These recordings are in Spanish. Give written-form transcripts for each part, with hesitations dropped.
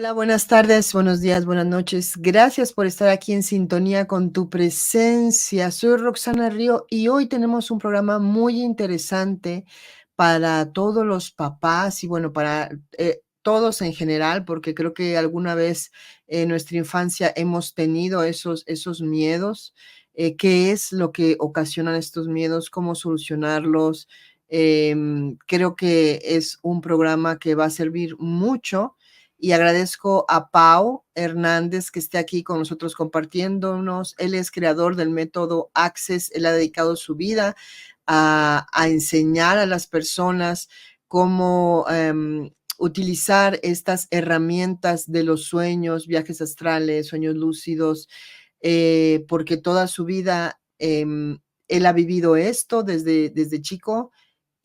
Hola, buenas tardes, buenos días, buenas noches. Gracias por estar aquí en sintonía con tu presencia. Soy Roxana Río y hoy tenemos un programa muy interesante para todos los papás y bueno, para todos en general, porque creo que alguna vez en nuestra infancia hemos tenido esos miedos. ¿Qué es lo que ocasionan estos miedos? ¿Cómo solucionarlos? Creo que es un programa que va a servir mucho y agradezco a Pau Hernández que esté aquí con nosotros compartiéndonos. Él es creador del método Access. Él ha dedicado su vida a enseñar a las personas cómo utilizar estas herramientas de los sueños, viajes astrales, sueños lúcidos, porque toda su vida él ha vivido esto desde chico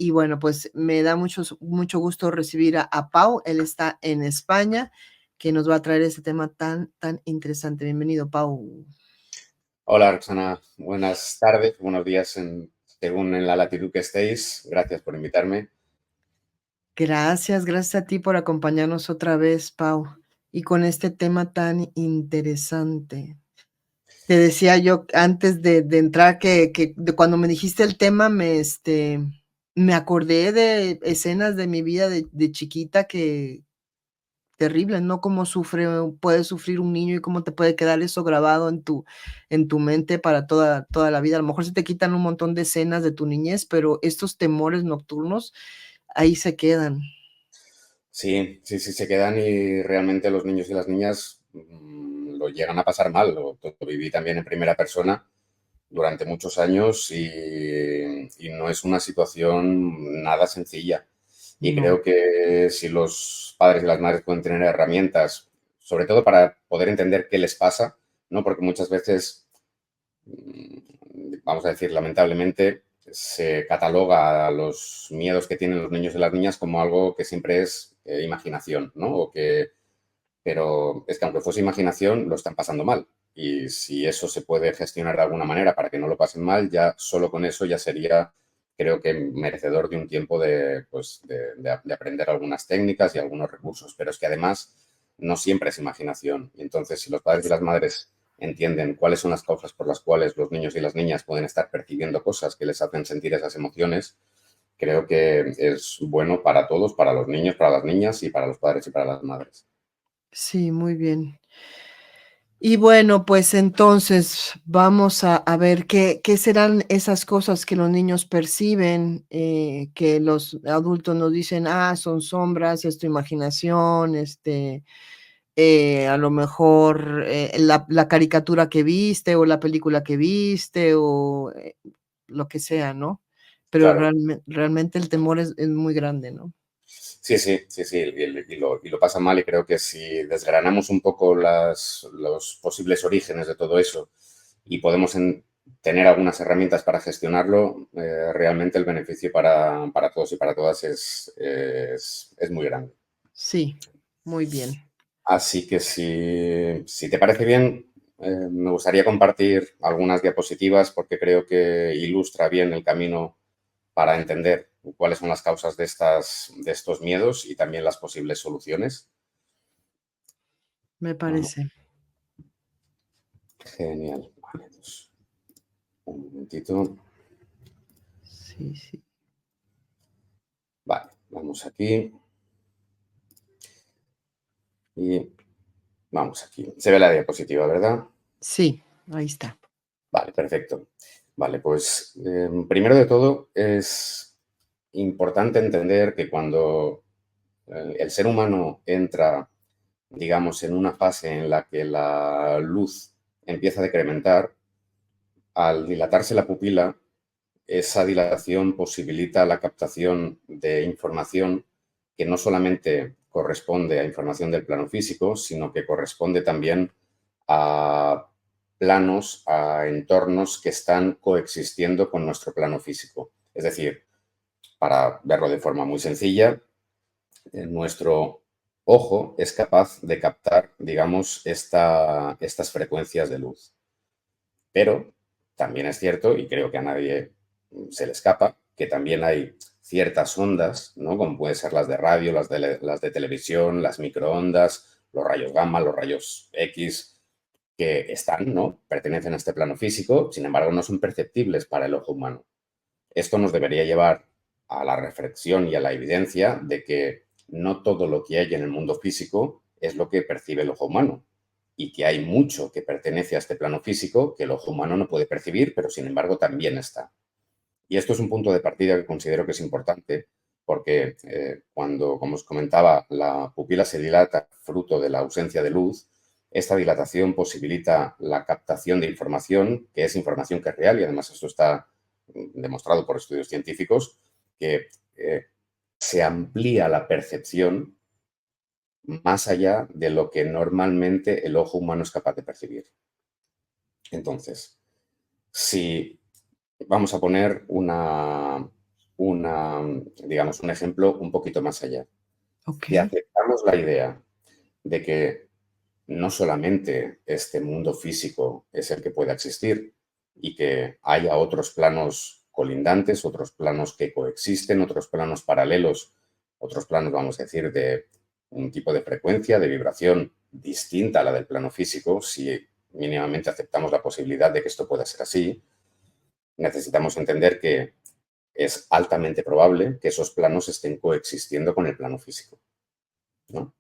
y bueno, pues me da mucho gusto recibir a Pau. Él está en España, que nos va a traer este tema tan interesante. Bienvenido, Pau. Hola, Roxana. Buenas tardes, buenos días según en la latitud que estéis. Gracias por invitarme. Gracias a ti por acompañarnos otra vez, Pau, y con este tema tan interesante. Te decía yo antes de entrar que de cuando me dijiste el tema, me acordé de escenas de mi vida de chiquita que terribles, ¿no? Cómo puede sufrir un niño y cómo te puede quedar eso grabado en tu mente para toda la vida. A lo mejor se te quitan un montón de escenas de tu niñez, pero estos temores nocturnos ahí se quedan. Sí, sí, sí, se quedan y realmente los niños y las niñas lo llegan a pasar mal. Lo viví también en primera persona durante muchos años y no es una situación nada sencilla. Y No. creo que si los padres y las madres pueden tener herramientas, sobre todo para poder entender qué les pasa, ¿no? Porque muchas veces vamos a decir, lamentablemente, se cataloga a los miedos que tienen los niños y las niñas como algo que siempre es imaginación, ¿no? Pero es que aunque fuese imaginación, lo están pasando mal. Y si eso se puede gestionar de alguna manera para que no lo pasen mal, ya solo con eso ya sería, creo que, merecedor de un tiempo pues, de aprender algunas técnicas y algunos recursos. Pero es que además no siempre es imaginación. Y entonces, si los padres y las madres entienden cuáles son las causas por las cuales los niños y las niñas pueden estar percibiendo cosas que les hacen sentir esas emociones, creo que es bueno para todos, para los niños, para las niñas y para los padres y para las madres. Sí, muy bien. Y bueno, pues entonces vamos a ver qué serán esas cosas que los niños perciben, que los adultos nos dicen, son sombras, es tu imaginación, a lo mejor la caricatura que viste o la película que viste o lo que sea, ¿no? Pero Claro. realmente el temor es muy grande, ¿no? Sí, sí, sí, sí, y lo pasa mal y creo que si desgranamos un poco los posibles orígenes de todo eso y podemos tener algunas herramientas para gestionarlo, realmente el beneficio para todos y para todas es muy grande. Sí, muy bien. Así que si te parece bien, me gustaría compartir algunas diapositivas porque creo que ilustra bien el camino para entender cuáles son las causas de estos miedos y también las posibles soluciones. Me Vamos, parece. genial. Vale, pues, un momentito. Sí, sí. Vale, vamos aquí y vamos aquí. Se ve la diapositiva, ¿verdad? Sí, ahí está. Vale, perfecto. Vale, pues primero de todo es importante entender que cuando el ser humano entra, digamos, en una fase en la que la luz empieza a decrementar, al dilatarse la pupila, esa dilatación posibilita la captación de información que no solamente corresponde a información del plano físico, sino que corresponde también a planos, a entornos que están coexistiendo con nuestro plano físico. Es decir, para verlo de forma muy sencilla, nuestro ojo es capaz de captar, digamos, estas frecuencias de luz. Pero también es cierto, y creo que a nadie se le escapa, que también hay ciertas ondas, ¿no? Como pueden ser las de radio, las de televisión, las microondas, los rayos gamma, los rayos X, que están, ¿no? Pertenecen a este plano físico, sin embargo, no son perceptibles para el ojo humano. Esto nos debería llevar a la reflexión y a la evidencia de que no todo lo que hay en el mundo físico es lo que percibe el ojo humano y que hay mucho que pertenece a este plano físico que el ojo humano no puede percibir, pero sin embargo también está. Y esto es un punto de partida que considero que es importante porque cuando, como os comentaba, la pupila se dilata fruto de la ausencia de luz, esta dilatación posibilita la captación de información, que es información que es real, y además esto está demostrado por estudios científicos, que se amplía la percepción más allá de lo que normalmente el ojo humano es capaz de percibir. Entonces, si vamos a poner digamos, un ejemplo un poquito más allá. Ok. Si aceptamos la idea de que no solamente este mundo físico es el que pueda existir y que haya otros planos colindantes, otros planos que coexisten, otros planos paralelos, otros planos, vamos a decir, de un tipo de frecuencia, de vibración distinta a la del plano físico, si mínimamente aceptamos la posibilidad de que esto pueda ser así, necesitamos entender que es altamente probable que esos planos estén coexistiendo con el plano físico, ¿no?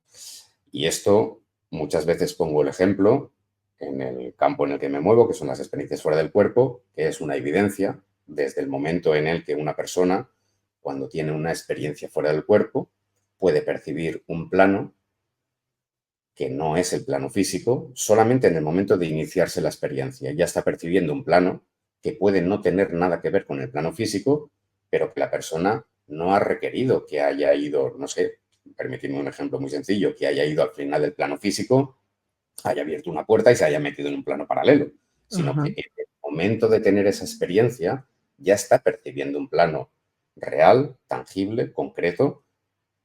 Y esto muchas veces pongo el ejemplo en el campo en el que me muevo, que son las experiencias fuera del cuerpo, que es una evidencia desde el momento en el que una persona, cuando tiene una experiencia fuera del cuerpo, puede percibir un plano que no es el plano físico, solamente en el momento de iniciarse la experiencia. Ya está percibiendo un plano que puede no tener nada que ver con el plano físico, pero que la persona no ha requerido que haya ido, no sé, permitidme un ejemplo muy sencillo, que haya ido al final del plano físico, haya abierto una puerta y se haya metido en un plano paralelo, sino Ajá. que en el momento de tener esa experiencia ya está percibiendo un plano real, tangible, concreto,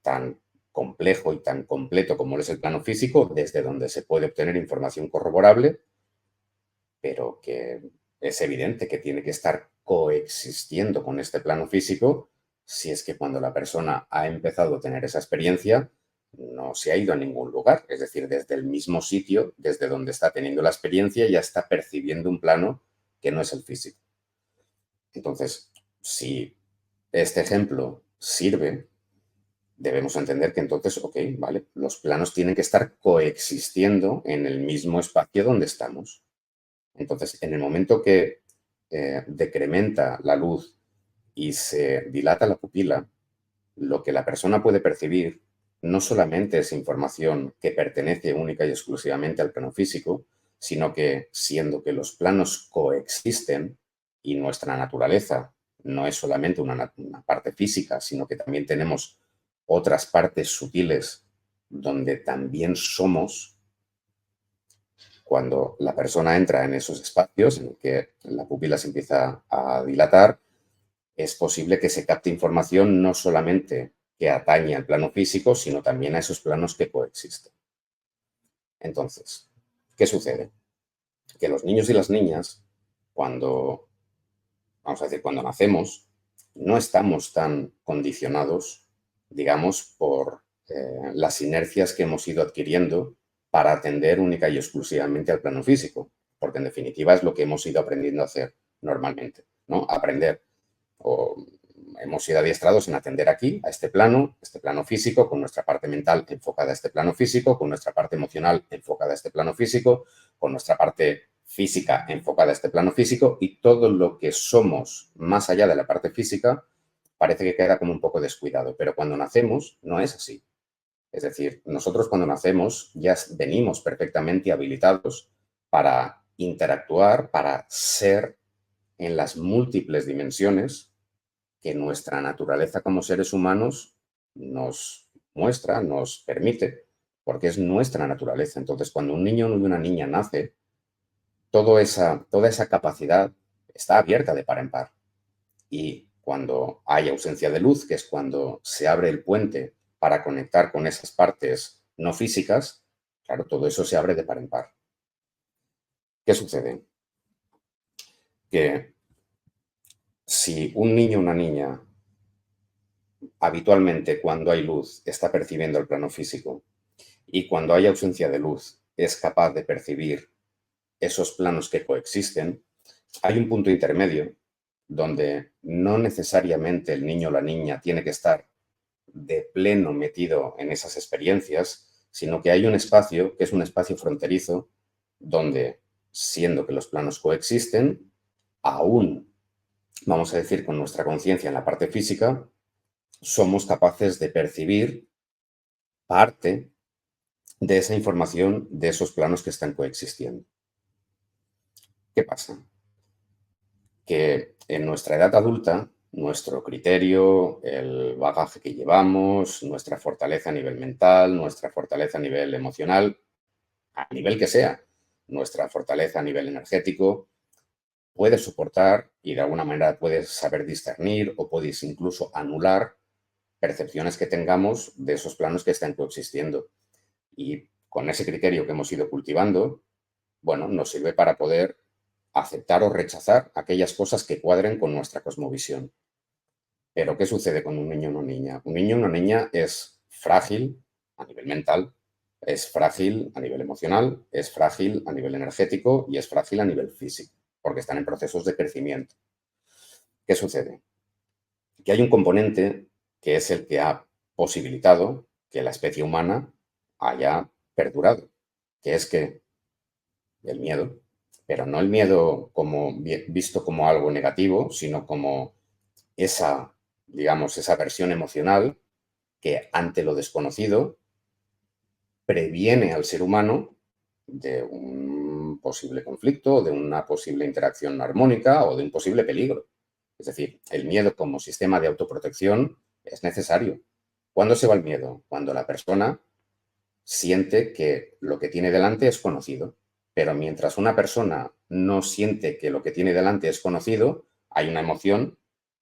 tan complejo y tan completo como es el plano físico, desde donde se puede obtener información corroborable, pero que es evidente que tiene que estar coexistiendo con este plano físico si es que cuando la persona ha empezado a tener esa experiencia no se ha ido a ningún lugar, es decir, desde el mismo sitio, desde donde está teniendo la experiencia, ya está percibiendo un plano que no es el físico. Entonces, si este ejemplo sirve, debemos entender que entonces, ok, vale, los planos tienen que estar coexistiendo en el mismo espacio donde estamos. Entonces, en el momento que decrementa la luz y se dilata la pupila, lo que la persona puede percibir no solamente es información que pertenece única y exclusivamente al plano físico, sino que siendo que los planos coexisten y nuestra naturaleza no es solamente una parte física, sino que también tenemos otras partes sutiles donde también somos, cuando la persona entra en esos espacios en el que la pupila se empieza a dilatar, es posible que se capte información no solamente que atañe al plano físico, sino también a esos planos que coexisten. Entonces, ¿qué sucede? Que los niños y las niñas, cuando, vamos a decir, cuando nacemos, no estamos tan condicionados, digamos, por las inercias que hemos ido adquiriendo para atender única y exclusivamente al plano físico, porque en definitiva es lo que hemos ido aprendiendo a hacer normalmente, ¿no? Aprender o hemos sido adiestrados en atender aquí, a este plano físico, con nuestra parte mental enfocada a este plano físico, con nuestra parte emocional enfocada a este plano físico, con nuestra parte física enfocada a este plano físico, y todo lo que somos más allá de la parte física parece que queda como un poco descuidado, pero cuando nacemos no es así. Es decir, nosotros cuando nacemos ya venimos perfectamente habilitados para interactuar, para ser en las múltiples dimensiones que nuestra naturaleza como seres humanos nos muestra, nos permite, porque es nuestra naturaleza. Entonces, cuando un niño y una niña nace, toda esa capacidad está abierta de par en par. Y cuando hay ausencia de luz, que es cuando se abre el puente para conectar con esas partes no físicas, claro, todo eso se abre de par en par. ¿Qué sucede? Que si un niño o una niña habitualmente cuando hay luz está percibiendo el plano físico y cuando hay ausencia de luz es capaz de percibir esos planos que coexisten, hay un punto intermedio donde no necesariamente el niño o la niña tiene que estar de pleno metido en esas experiencias, sino que hay un espacio que es un espacio fronterizo donde, siendo que los planos coexisten, aún, vamos a decir, con nuestra conciencia en la parte física, somos capaces de percibir parte de esa información de esos planos que están coexistiendo. ¿Qué pasa? Que en nuestra edad adulta, nuestro criterio, el bagaje que llevamos, nuestra fortaleza a nivel mental, nuestra fortaleza a nivel emocional, a nivel que sea, nuestra fortaleza a nivel energético, puede soportar y de alguna manera puedes saber discernir o puedes incluso anular percepciones que tengamos de esos planos que están coexistiendo. Y con ese criterio que hemos ido cultivando, bueno, nos sirve para poder aceptar o rechazar aquellas cosas que cuadren con nuestra cosmovisión. Pero, ¿qué sucede con un niño o una niña? Un niño o una niña es frágil a nivel mental, es frágil a nivel emocional, es frágil a nivel energético y es frágil a nivel físico, porque están en procesos de crecimiento. ¿Qué sucede? Que hay un componente que es el que ha posibilitado que la especie humana haya perdurado, que es que el miedo, pero no el miedo como visto como algo negativo, sino como esa, digamos, esa versión emocional que ante lo desconocido previene al ser humano de un posible conflicto, de una posible interacción armónica o de un posible peligro. Es decir, el miedo como sistema de autoprotección es necesario. ¿Cuándo se va el miedo? Cuando la persona siente que lo que tiene delante es conocido. Pero mientras una persona no siente que lo que tiene delante es conocido, hay una emoción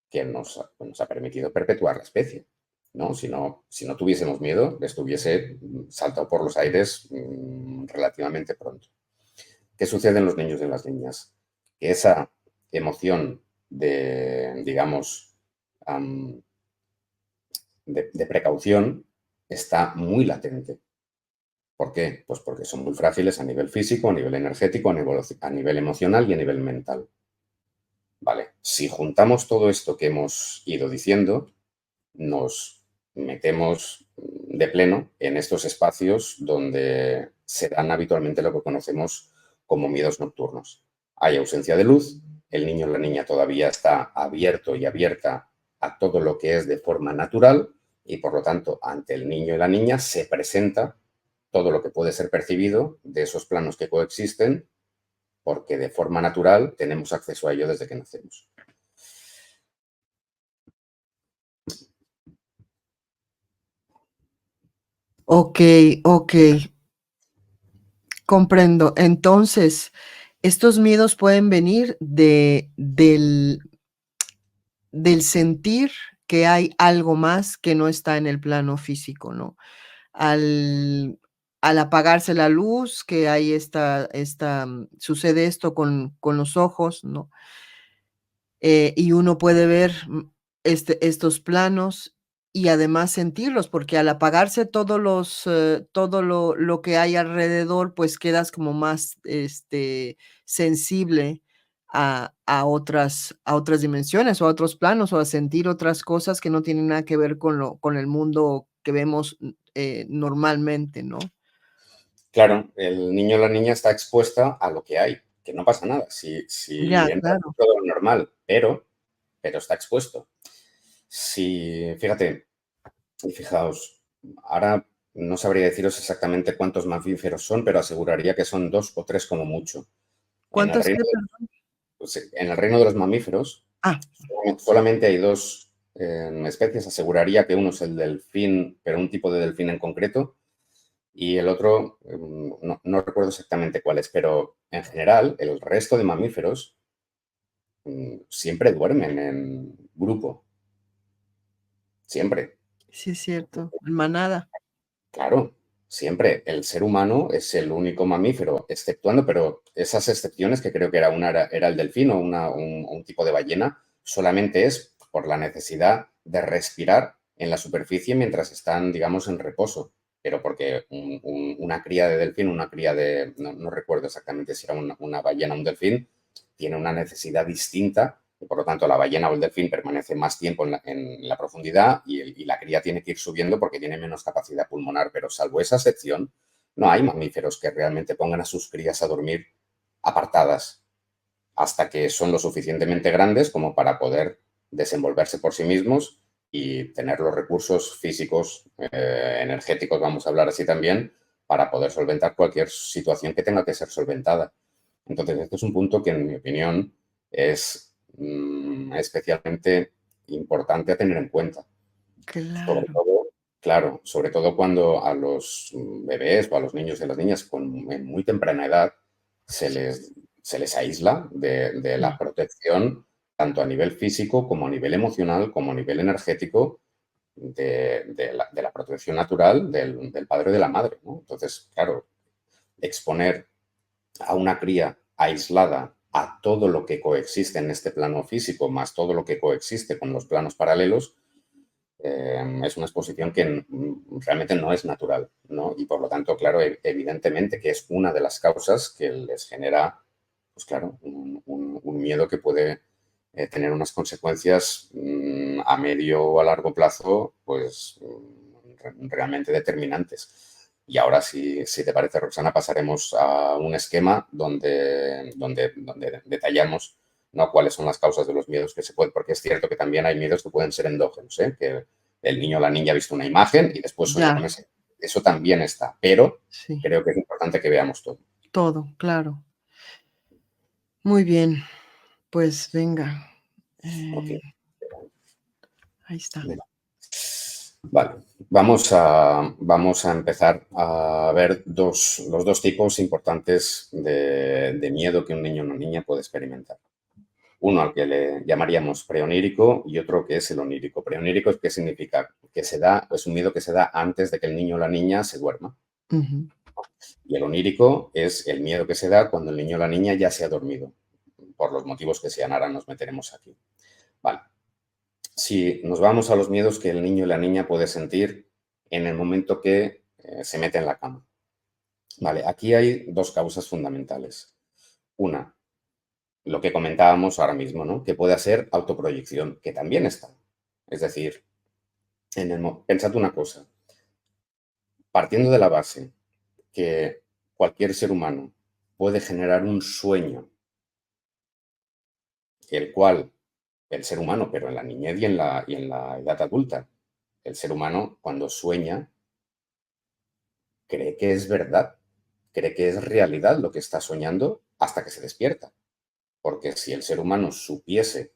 que nos ha permitido perpetuar la especie. ¿No? Si no tuviésemos miedo, estuviese saltado por los aires relativamente pronto. ¿Qué sucede en los niños y en las niñas? Que esa emoción de, digamos, de precaución está muy latente. ¿Por qué? Pues porque son muy frágiles a nivel físico, a nivel energético, a nivel emocional y a nivel mental. Vale, si juntamos todo esto que hemos ido diciendo, nos metemos de pleno en estos espacios donde se dan habitualmente lo que conocemos como miedos nocturnos. Hay ausencia de luz, el niño o la niña todavía está abierto y abierta a todo lo que es de forma natural y por lo tanto ante el niño y la niña se presenta todo lo que puede ser percibido de esos planos que coexisten porque de forma natural tenemos acceso a ello desde que nacemos. Ok, ok, comprendo. Entonces, estos miedos pueden venir del sentir que hay algo más que no está en el plano físico, ¿no? Al, al apagarse la luz, que hay sucede esto con los ojos, ¿no? Y uno puede ver estos planos y además sentirlos, porque al apagarse todo lo que hay alrededor, pues quedas como más sensible a otras dimensiones o a otros planos o a sentir otras cosas que no tienen nada que ver con el mundo que vemos normalmente, ¿no? Claro, el niño o la niña está expuesta a lo que hay, que no pasa nada, si Ya, entra claro. todo lo normal, pero está expuesto. Si, fíjate, y fijaos, ahora no sabría deciros exactamente cuántos mamíferos son, pero aseguraría que son 2 o 3 como mucho. En el ¿Cuántos reino qué, de, perdón? pues, en el reino de los mamíferos Ah, solamente hay 2 especies. Aseguraría que uno es el delfín, pero un tipo de delfín en concreto, y el otro, no recuerdo exactamente cuál es, pero en general el resto de mamíferos siempre duermen en grupo, siempre. sí es cierto, manada. Claro, siempre. El ser humano es el único mamífero, exceptuando, pero esas excepciones, que creo que era el delfín o un tipo de ballena, solamente es por la necesidad de respirar en la superficie mientras están, digamos, en reposo. pero porque una cría de delfín, una cría de, no recuerdo exactamente si era una ballena o un delfín, tiene una necesidad distinta y por lo tanto la ballena o el delfín permanece más tiempo en la profundidad y la cría tiene que ir subiendo porque tiene menos capacidad pulmonar, pero salvo esa excepción, no hay mamíferos que realmente pongan a sus crías a dormir apartadas hasta que son lo suficientemente grandes como para poder desenvolverse por sí mismos y tener los recursos físicos, energéticos, vamos a hablar así también, para poder solventar cualquier situación que tenga que ser solventada. Entonces, este es un punto que, en mi opinión, es especialmente importante a tener en cuenta. Sobre Claro. todo, claro, sobre todo cuando a los bebés o a los niños y a las niñas en muy temprana edad se Sí. les, se les aísla de la protección, tanto a nivel físico como a nivel emocional, como a nivel energético, de la protección natural del padre o de la madre, ¿no? Entonces, claro, exponer a una cría aislada a todo lo que coexiste en este plano físico, más todo lo que coexiste con los planos paralelos, es una exposición que realmente no es natural, ¿no? Y por lo tanto, claro, evidentemente que es una de las causas que les genera, pues claro, un miedo que puede tener unas consecuencias a medio o a largo plazo, pues realmente determinantes. Y ahora, si te parece, Roxana, pasaremos a un esquema donde detallamos, ¿no?, cuáles son las causas de los miedos que se pueden, porque es cierto que también hay miedos que pueden ser endógenos, ¿eh? Que el niño o la niña ha visto una imagen y después sueña con Ya, ese. Eso también está, pero sí, creo que es importante que veamos todo. todo, claro. Muy bien, pues venga, Ok. eh, ahí está. Vale, vamos a empezar a ver los dos tipos importantes de miedo que un niño o una niña puede experimentar. Uno al que le llamaríamos preonírico y otro que es el onírico. Preonírico, ¿qué significa? Que se da, es un miedo que se da antes de que el niño o la niña se duerma. Ujú. Y el onírico es el miedo que se da cuando el niño o la niña ya se ha dormido, por los motivos que sean. Ahora nos meteremos aquí. Vale. Si nos vamos a los miedos que el niño y la niña puede sentir en el momento que se mete en la cama. Vale, aquí hay dos causas fundamentales. Una, lo que comentábamos ahora mismo, ¿no?, que puede ser autoproyección, que también está. Es decir, pensad una cosa, partiendo de la base que cualquier ser humano puede generar un sueño, el cual el ser humano, pero en la niñez y en la edad adulta, el ser humano cuando sueña cree que es verdad, cree que es realidad lo que está soñando hasta que se despierta. Porque si el ser humano supiese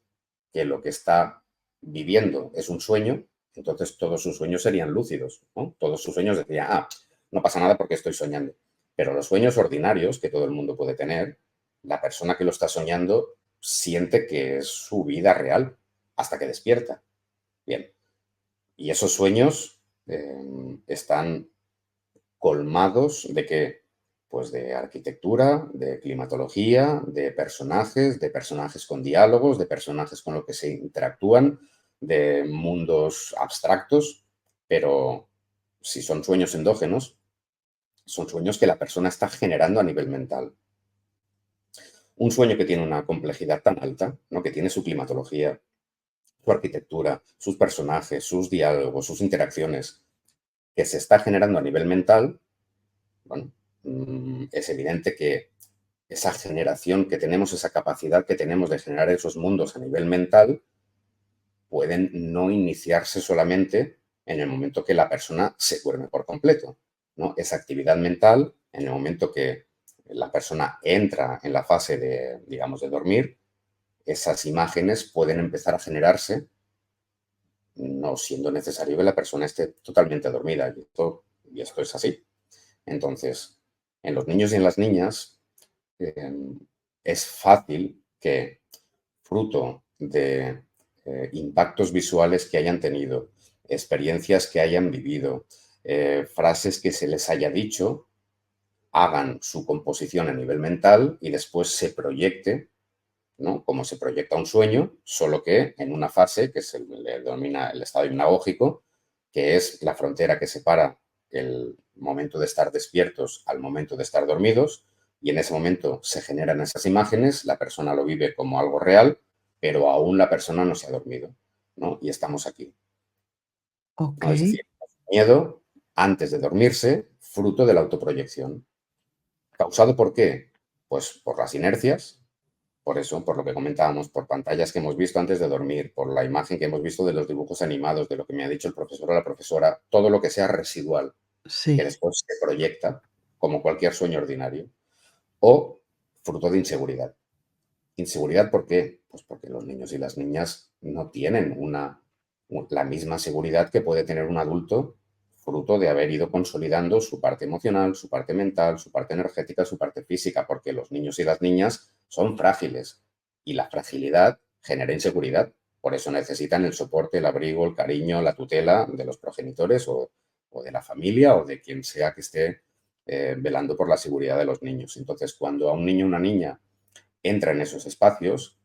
que lo que está viviendo es un sueño, entonces todos sus sueños serían lúcidos, ¿no? Todos sus sueños dirían, no pasa nada porque estoy soñando. Pero los sueños ordinarios que todo el mundo puede tener, la persona que lo está soñando siente que es su vida real hasta que despierta. Bien, y esos sueños están colmados ¿de qué? Pues de arquitectura, de climatología, de personajes con diálogos, de personajes con los que se interactúan, de mundos abstractos, pero si son sueños endógenos, son sueños que la persona está generando a nivel mental. Un sueño que tiene una complejidad tan alta, ¿no?, que tiene su climatología, su arquitectura, sus personajes, sus diálogos, sus interacciones, que se está generando a nivel mental, bueno, es evidente que esa generación que tenemos, esa capacidad que tenemos de generar esos mundos a nivel mental, pueden no iniciarse solamente en el momento que la persona se duerme por completo, ¿no? Esa actividad mental, en el momento que la persona entra en la fase de, digamos, de dormir, esas imágenes pueden empezar a generarse, no siendo necesario que la persona esté totalmente dormida. Y esto es así. Entonces, en los niños y en las niñas, es fácil que, fruto de impactos visuales que hayan tenido, experiencias que hayan vivido, frases que se les haya dicho, hagan su composición a nivel mental y después se proyecte, ¿no?, como se proyecta un sueño, solo que en una fase que se le denomina el estado hipnagógico, que es la frontera que separa el momento de estar despiertos al momento de estar dormidos, y en ese momento se generan esas imágenes, la persona lo vive como algo real, pero aún la persona no se ha dormido, ¿no? Y estamos aquí, Ok, ¿no? Es decir, miedo antes de dormirse, fruto de la autoproyección. ¿Causado por qué? Pues por las inercias, por eso, por lo que comentábamos, por pantallas que hemos visto antes de dormir, por la imagen que hemos visto de los dibujos animados, de lo que me ha dicho el profesor o la profesora, todo lo que sea residual, que sí, después se proyecta como cualquier sueño ordinario, o fruto de inseguridad. ¿Inseguridad por qué? Pues porque los niños y las niñas no tienen la misma seguridad que puede tener un adulto fruto de haber ido consolidando su parte emocional, su parte mental, su parte energética, su parte física, porque los niños y las niñas son frágiles y la fragilidad genera inseguridad. Por eso necesitan el soporte, el abrigo, el cariño, la tutela de los progenitores o de la familia o de quien sea que esté velando por la seguridad de los niños. Entonces, cuando a un niño o una niña entra en esos espacios,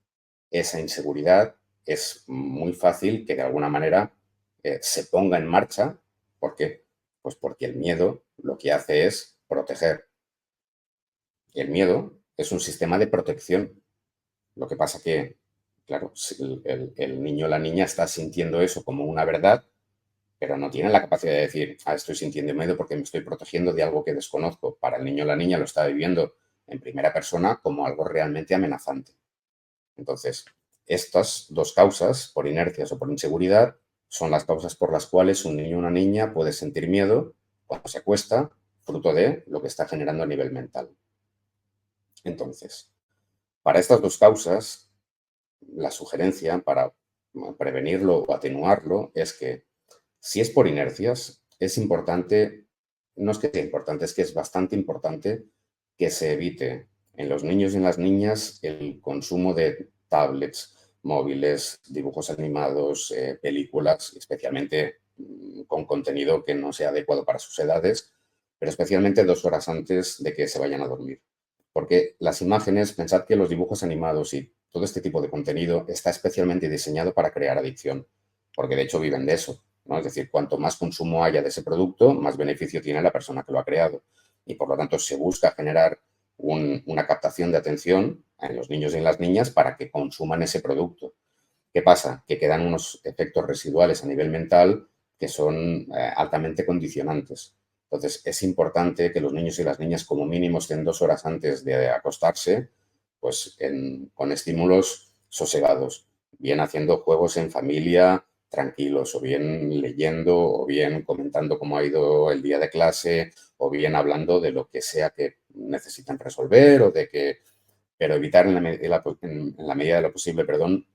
esa inseguridad es muy fácil que de alguna manera se ponga en marcha. ¿Por qué? Pues porque el miedo lo que hace es proteger. El miedo es un sistema de protección. Lo que pasa que, claro, si el niño o la niña está sintiendo eso como una verdad, pero no tiene la capacidad de decir, estoy sintiendo miedo porque me estoy protegiendo de algo que desconozco. Para el niño o la niña lo está viviendo en primera persona como algo realmente amenazante. Entonces, estas dos causas, por inercias o por inseguridad, son las causas por las cuales un niño o una niña puede sentir miedo cuando se acuesta, fruto de lo que está generando a nivel mental. Entonces, para estas dos causas, la sugerencia para prevenirlo o atenuarlo es que si es por inercias, es importante, no es que sea importante, es que es bastante importante que se evite en los niños y en las niñas el consumo de tablets, móviles, dibujos animados, películas, especialmente con contenido que no sea adecuado para sus edades, pero especialmente 2 horas antes de que se vayan a dormir. Porque las imágenes, pensad que los dibujos animados y todo este tipo de contenido está especialmente diseñado para crear adicción, porque de hecho viven de eso, ¿no? Es decir, cuanto más consumo haya de ese producto, más beneficio tiene la persona que lo ha creado. Y por lo tanto se busca generar una captación de atención en los niños y en las niñas para que consuman ese producto. ¿Qué pasa? Que quedan unos efectos residuales a nivel mental que son altamente condicionantes. Entonces, es importante que los niños y las niñas como mínimo estén 2 horas antes de acostarse, pues con estímulos sosegados, bien haciendo juegos en familia tranquilos, o bien leyendo, o bien comentando cómo ha ido el día de clase, o bien hablando de lo que sea que necesiten resolver, o de que, pero evitar en la medida de lo posible, perdón,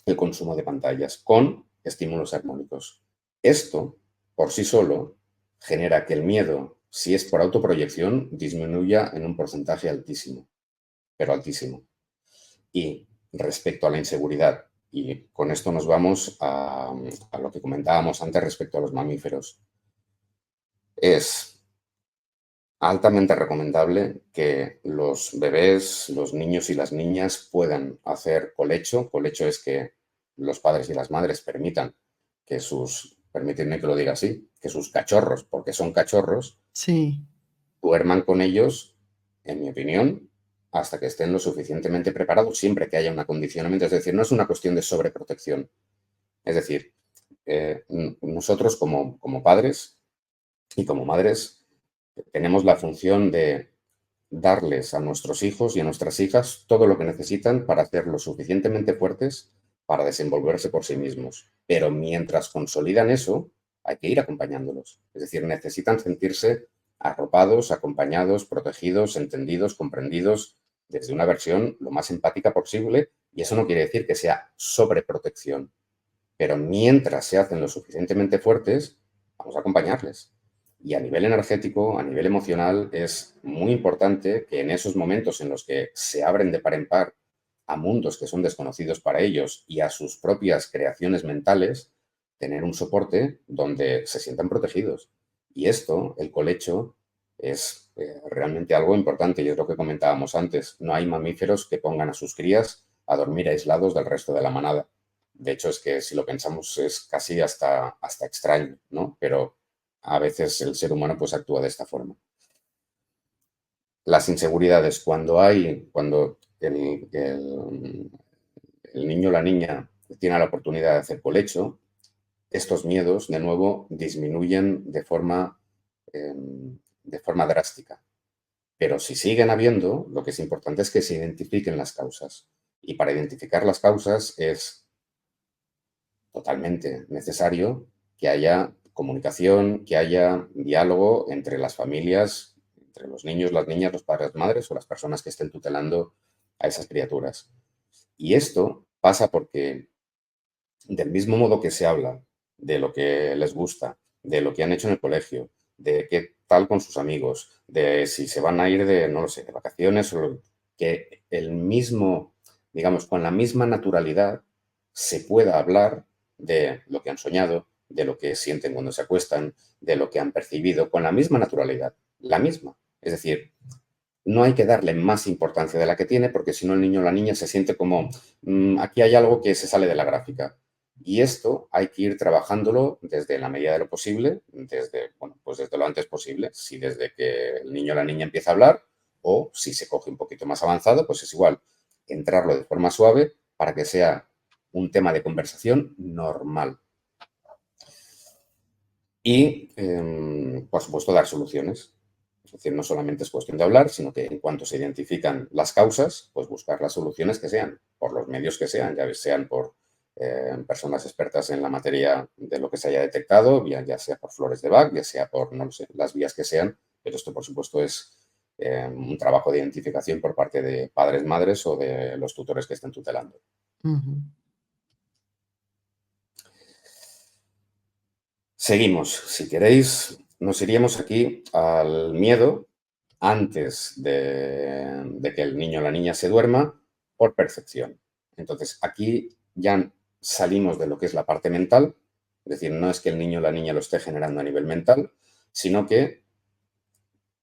el consumo de pantallas con estímulos armónicos. Esto, por sí solo, genera que el miedo, si es por autoproyección, disminuya en un porcentaje altísimo, pero altísimo. Y respecto a la inseguridad, y con esto nos vamos a lo que comentábamos antes respecto a los mamíferos, es altamente recomendable que los bebés, los niños y las niñas puedan hacer colecho. Colecho es que los padres y las madres permitan que permíteme que lo diga así, que sus cachorros, porque son cachorros, sí, duerman con ellos, en mi opinión, hasta que estén lo suficientemente preparados, siempre que haya un acondicionamiento. Es decir, no es una cuestión de sobreprotección. Es decir, nosotros como padres y como madres tenemos la función de darles a nuestros hijos y a nuestras hijas todo lo que necesitan para hacer lo suficientemente fuertes para desenvolverse por sí mismos. Pero mientras consolidan eso, hay que ir acompañándolos. Es decir, necesitan sentirse arropados, acompañados, protegidos, entendidos, comprendidos desde una versión lo más empática posible. Y eso no quiere decir que sea sobreprotección. Pero mientras se hacen lo suficientemente fuertes, vamos a acompañarles. Y a nivel energético, a nivel emocional, es muy importante que en esos momentos en los que se abren de par en par a mundos que son desconocidos para ellos y a sus propias creaciones mentales, tener un soporte donde se sientan protegidos. Y esto, el colecho, es realmente algo importante y es lo que comentábamos antes. No hay mamíferos que pongan a sus crías a dormir aislados del resto de la manada. De hecho, es que si lo pensamos es casi hasta extraño, ¿no? Pero a veces el ser humano pues actúa de esta forma. Las inseguridades, cuando el niño o la niña tiene la oportunidad de hacer colecho, estos miedos, de nuevo, disminuyen de forma drástica. Pero si siguen habiendo, lo que es importante es que se identifiquen las causas. Y para identificar las causas es totalmente necesario que haya comunicación, que haya diálogo entre las familias, entre los niños, las niñas, los padres, madres o las personas que estén tutelando a esas criaturas. Y esto pasa porque, del mismo modo que se habla de lo que les gusta, de lo que han hecho en el colegio, de qué tal con sus amigos, de si se van a ir de, no lo sé, de vacaciones, o que el mismo, digamos, con la misma naturalidad se pueda hablar de lo que han soñado, de lo que sienten cuando se acuestan, de lo que han percibido, con la misma naturalidad, la misma. Es decir, no hay que darle más importancia de la que tiene porque si no el niño o la niña se siente como aquí hay algo que se sale de la gráfica. Y esto hay que ir trabajándolo desde la medida de lo posible, pues desde lo antes posible. Si desde que el niño o la niña empieza a hablar o si se coge un poquito más avanzado, pues es igual entrarlo de forma suave para que sea un tema de conversación normal. Y, por supuesto, dar soluciones. Es decir, no solamente es cuestión de hablar, sino que en cuanto se identifican las causas, pues buscar las soluciones que sean, por los medios que sean, ya sean por personas expertas en la materia de lo que se haya detectado, ya sea por flores de Bach, ya sea por, no lo sé, las vías que sean, pero esto, por supuesto, es un trabajo de identificación por parte de padres, madres o de los tutores que estén tutelando. Ujú. Seguimos. Si queréis, nos iríamos aquí al miedo antes de que el niño o la niña se duerma por percepción. Entonces, aquí ya salimos de lo que es la parte mental, es decir, no es que el niño o la niña lo esté generando a nivel mental, sino que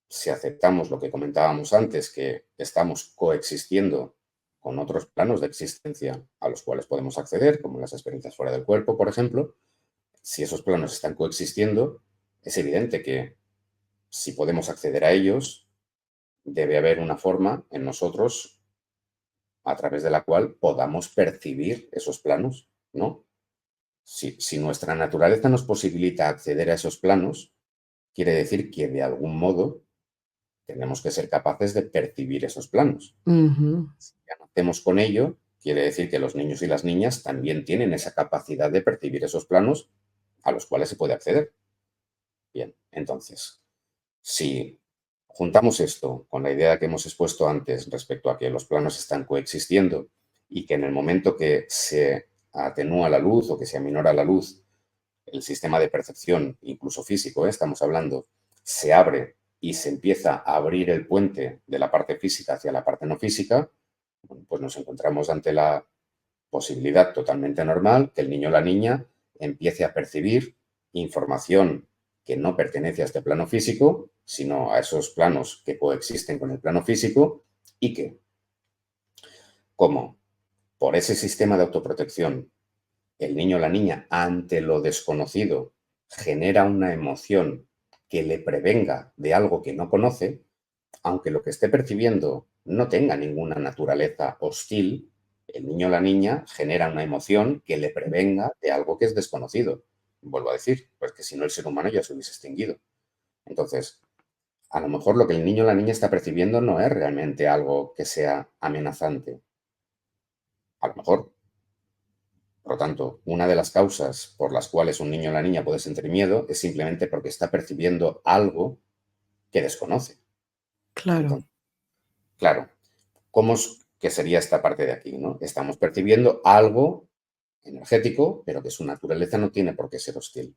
si aceptamos lo que comentábamos antes, que estamos coexistiendo con otros planos de existencia a los cuales podemos acceder, como las experiencias fuera del cuerpo, por ejemplo, si esos planos están coexistiendo, es evidente que si podemos acceder a ellos, debe haber una forma en nosotros a través de la cual podamos percibir esos planos, ¿no? Si nuestra naturaleza nos posibilita acceder a esos planos, quiere decir que de algún modo tenemos que ser capaces de percibir esos planos. Ujú. Si ya nacemos con ello, quiere decir que los niños y las niñas también tienen esa capacidad de percibir esos planos a los cuales se puede acceder. Bien, entonces, si juntamos esto con la idea que hemos expuesto antes respecto a que los planos están coexistiendo y que en el momento que se atenúa la luz o que se aminora la luz, el sistema de percepción, incluso físico, estamos hablando, se abre y se empieza a abrir el puente de la parte física hacia la parte no física, bueno, pues nos encontramos ante la posibilidad totalmente normal que el niño o la niña empiece a percibir información que no pertenece a este plano físico, sino a esos planos que coexisten con el plano físico y que, como por ese sistema de autoprotección, el niño o la niña ante lo desconocido genera una emoción que le prevenga de algo que no conoce, aunque lo que esté percibiendo no tenga ninguna naturaleza hostil, el niño o la niña genera una emoción que le prevenga de algo que es desconocido. Vuelvo a decir, pues que si no el ser humano ya se hubiese extinguido. Entonces, a lo mejor lo que el niño o la niña está percibiendo no es realmente algo que sea amenazante. A lo mejor, por lo tanto, una de las causas por las cuales un niño o la niña puede sentir miedo es simplemente porque está percibiendo algo que desconoce. Claro. Entonces, claro, ¿qué sería esta parte de aquí, no? Estamos percibiendo algo energético, pero que su naturaleza no tiene por qué ser hostil.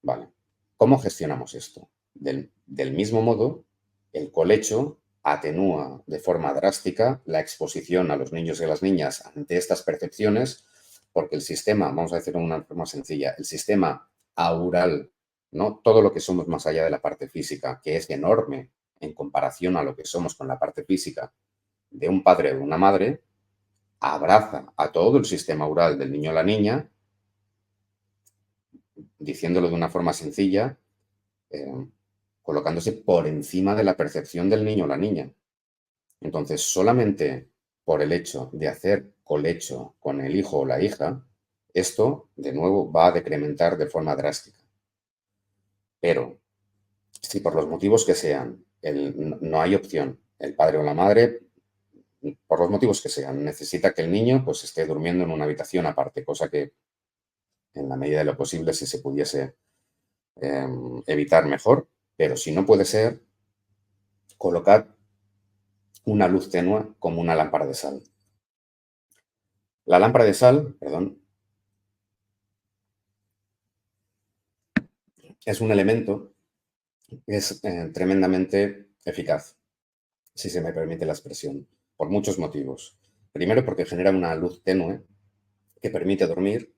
Vale. ¿Cómo gestionamos esto? Del mismo modo, el colecho atenúa de forma drástica la exposición a los niños y a las niñas ante estas percepciones, porque el sistema, vamos a decirlo de una forma sencilla, el sistema aural, ¿no? Todo lo que somos más allá de la parte física, que es enorme en comparación a lo que somos con la parte física de un padre o de una madre, abraza a todo el sistema aural del niño o la niña, diciéndolo de una forma sencilla, eh, colocándose por encima de la percepción del niño o la niña. Entonces, solamente por el hecho de hacer colecho con el hijo o la hija, esto, de nuevo, va a decrementar de forma drástica. Pero, si por los motivos que sean, no hay opción, el padre o la madre, por los motivos que sean, necesita que el niño pues esté durmiendo en una habitación aparte, cosa que en la medida de lo posible, si se pudiese evitar mejor, pero si no puede ser, colocad una luz tenue como una lámpara de sal. La lámpara de sal, perdón, es un elemento que es tremendamente eficaz, si se me permite la expresión, por muchos motivos. Primero, porque genera una luz tenue que permite dormir,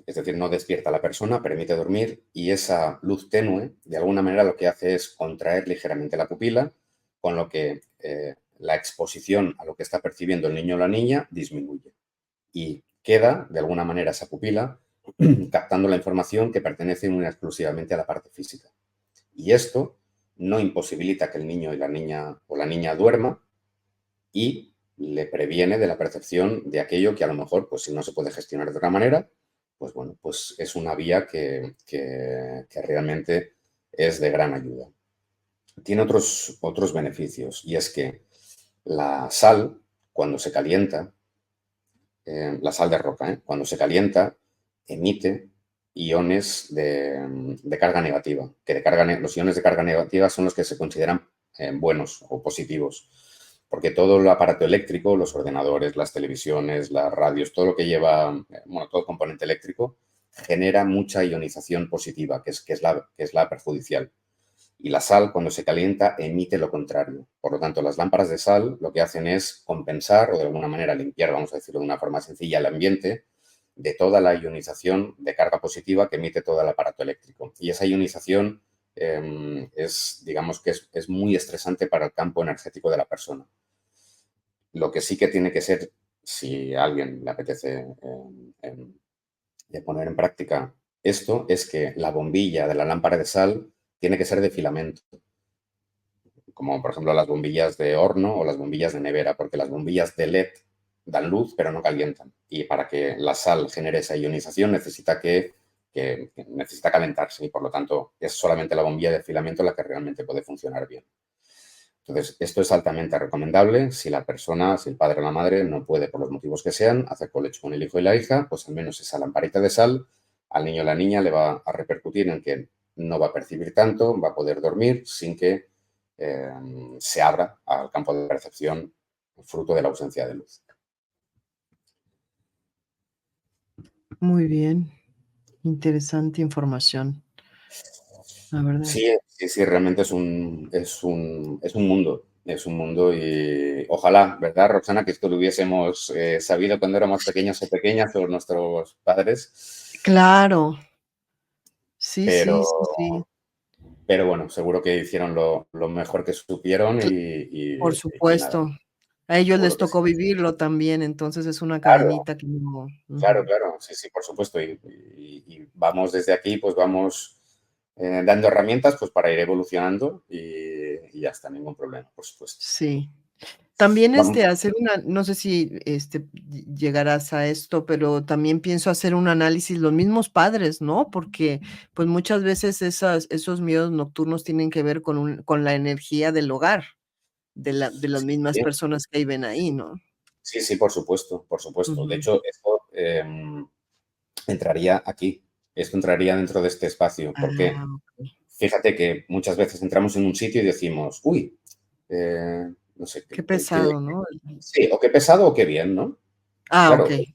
es decir, no despierta a la persona, permite dormir, y esa luz tenue, de alguna manera, lo que hace es contraer ligeramente la pupila, con lo que la exposición a lo que está percibiendo el niño o la niña disminuye. Y queda, de alguna manera, esa pupila captando la información que pertenece única y exclusivamente a la parte física. Y esto no imposibilita que el niño y la niña o la niña duerma y le previene de la percepción de aquello que a lo mejor, pues si no se puede gestionar de otra manera, pues bueno, pues es una vía que realmente es de gran ayuda. Tiene otros beneficios, y es que la sal, cuando se calienta, la sal de roca, cuando se calienta, emite iones de carga negativa, que los iones de carga negativa son los que se consideran buenos o positivos, porque todo el aparato eléctrico, los ordenadores, las televisiones, las radios, todo lo que lleva, bueno, todo componente eléctrico, genera mucha ionización positiva, que es la perjudicial. Y la sal, cuando se calienta, emite lo contrario. Por lo tanto, las lámparas de sal lo que hacen es compensar o de alguna manera limpiar, vamos a decirlo de una forma sencilla, el ambiente de toda la ionización de carga positiva que emite todo el aparato eléctrico. Y esa ionización digamos que es muy estresante para el campo energético de la persona. Lo que sí que tiene que ser, si a alguien le apetece de poner en práctica esto, es que la bombilla de la lámpara de sal tiene que ser de filamento, como por ejemplo las bombillas de horno o las bombillas de nevera, porque las bombillas de LED dan luz pero no calientan. Y para que la sal genere esa ionización que necesita calentarse, y por lo tanto es solamente la bombilla de filamento la que realmente puede funcionar bien. Entonces, esto es altamente recomendable si la persona, si el padre o la madre no puede, por los motivos que sean, hacer colecho con el hijo y la hija, pues al menos esa lamparita de sal al niño o la niña le va a repercutir en que no va a percibir tanto, va a poder dormir sin que se abra al campo de percepción fruto de la ausencia de luz. Muy bien, interesante información, la verdad. Sí, sí, sí, realmente es un mundo y ojalá, ¿verdad, Roxana? Que esto lo hubiésemos sabido cuando éramos pequeños o pequeñas por nuestros padres, Claro, sí, pero, sí, sí, sí, pero bueno, seguro que hicieron lo mejor que supieron cl por y nada, supuesto. A ellos les seguro que sí. tocó vivirlo también, entonces es una Claro, cadenita que no claro, ujú. claro, sí, sí, por supuesto. Y vamos desde aquí, pues vamos dando herramientas pues para ir evolucionando y ya está, ningún problema, por supuesto. Sí. También, Vamos, hacer una no sé si, llegarás a esto, pero también pienso hacer un análisis los mismos padres, ¿no? Porque, pues, muchas veces esos miedos nocturnos tienen que ver con la energía del hogar, de las mismas sí, personas que viven ahí, ¿no? sí, sí, por supuesto, por supuesto. De Ujú. hecho, esto entraría aquí, esto entraría dentro de este espacio, Ah, porque okey. fíjate que muchas veces entramos en un sitio y decimos, uy, no sé, Qué pesado, ¿no? sí, o qué pesado o qué bien, ¿no? Ah, Claro, okey.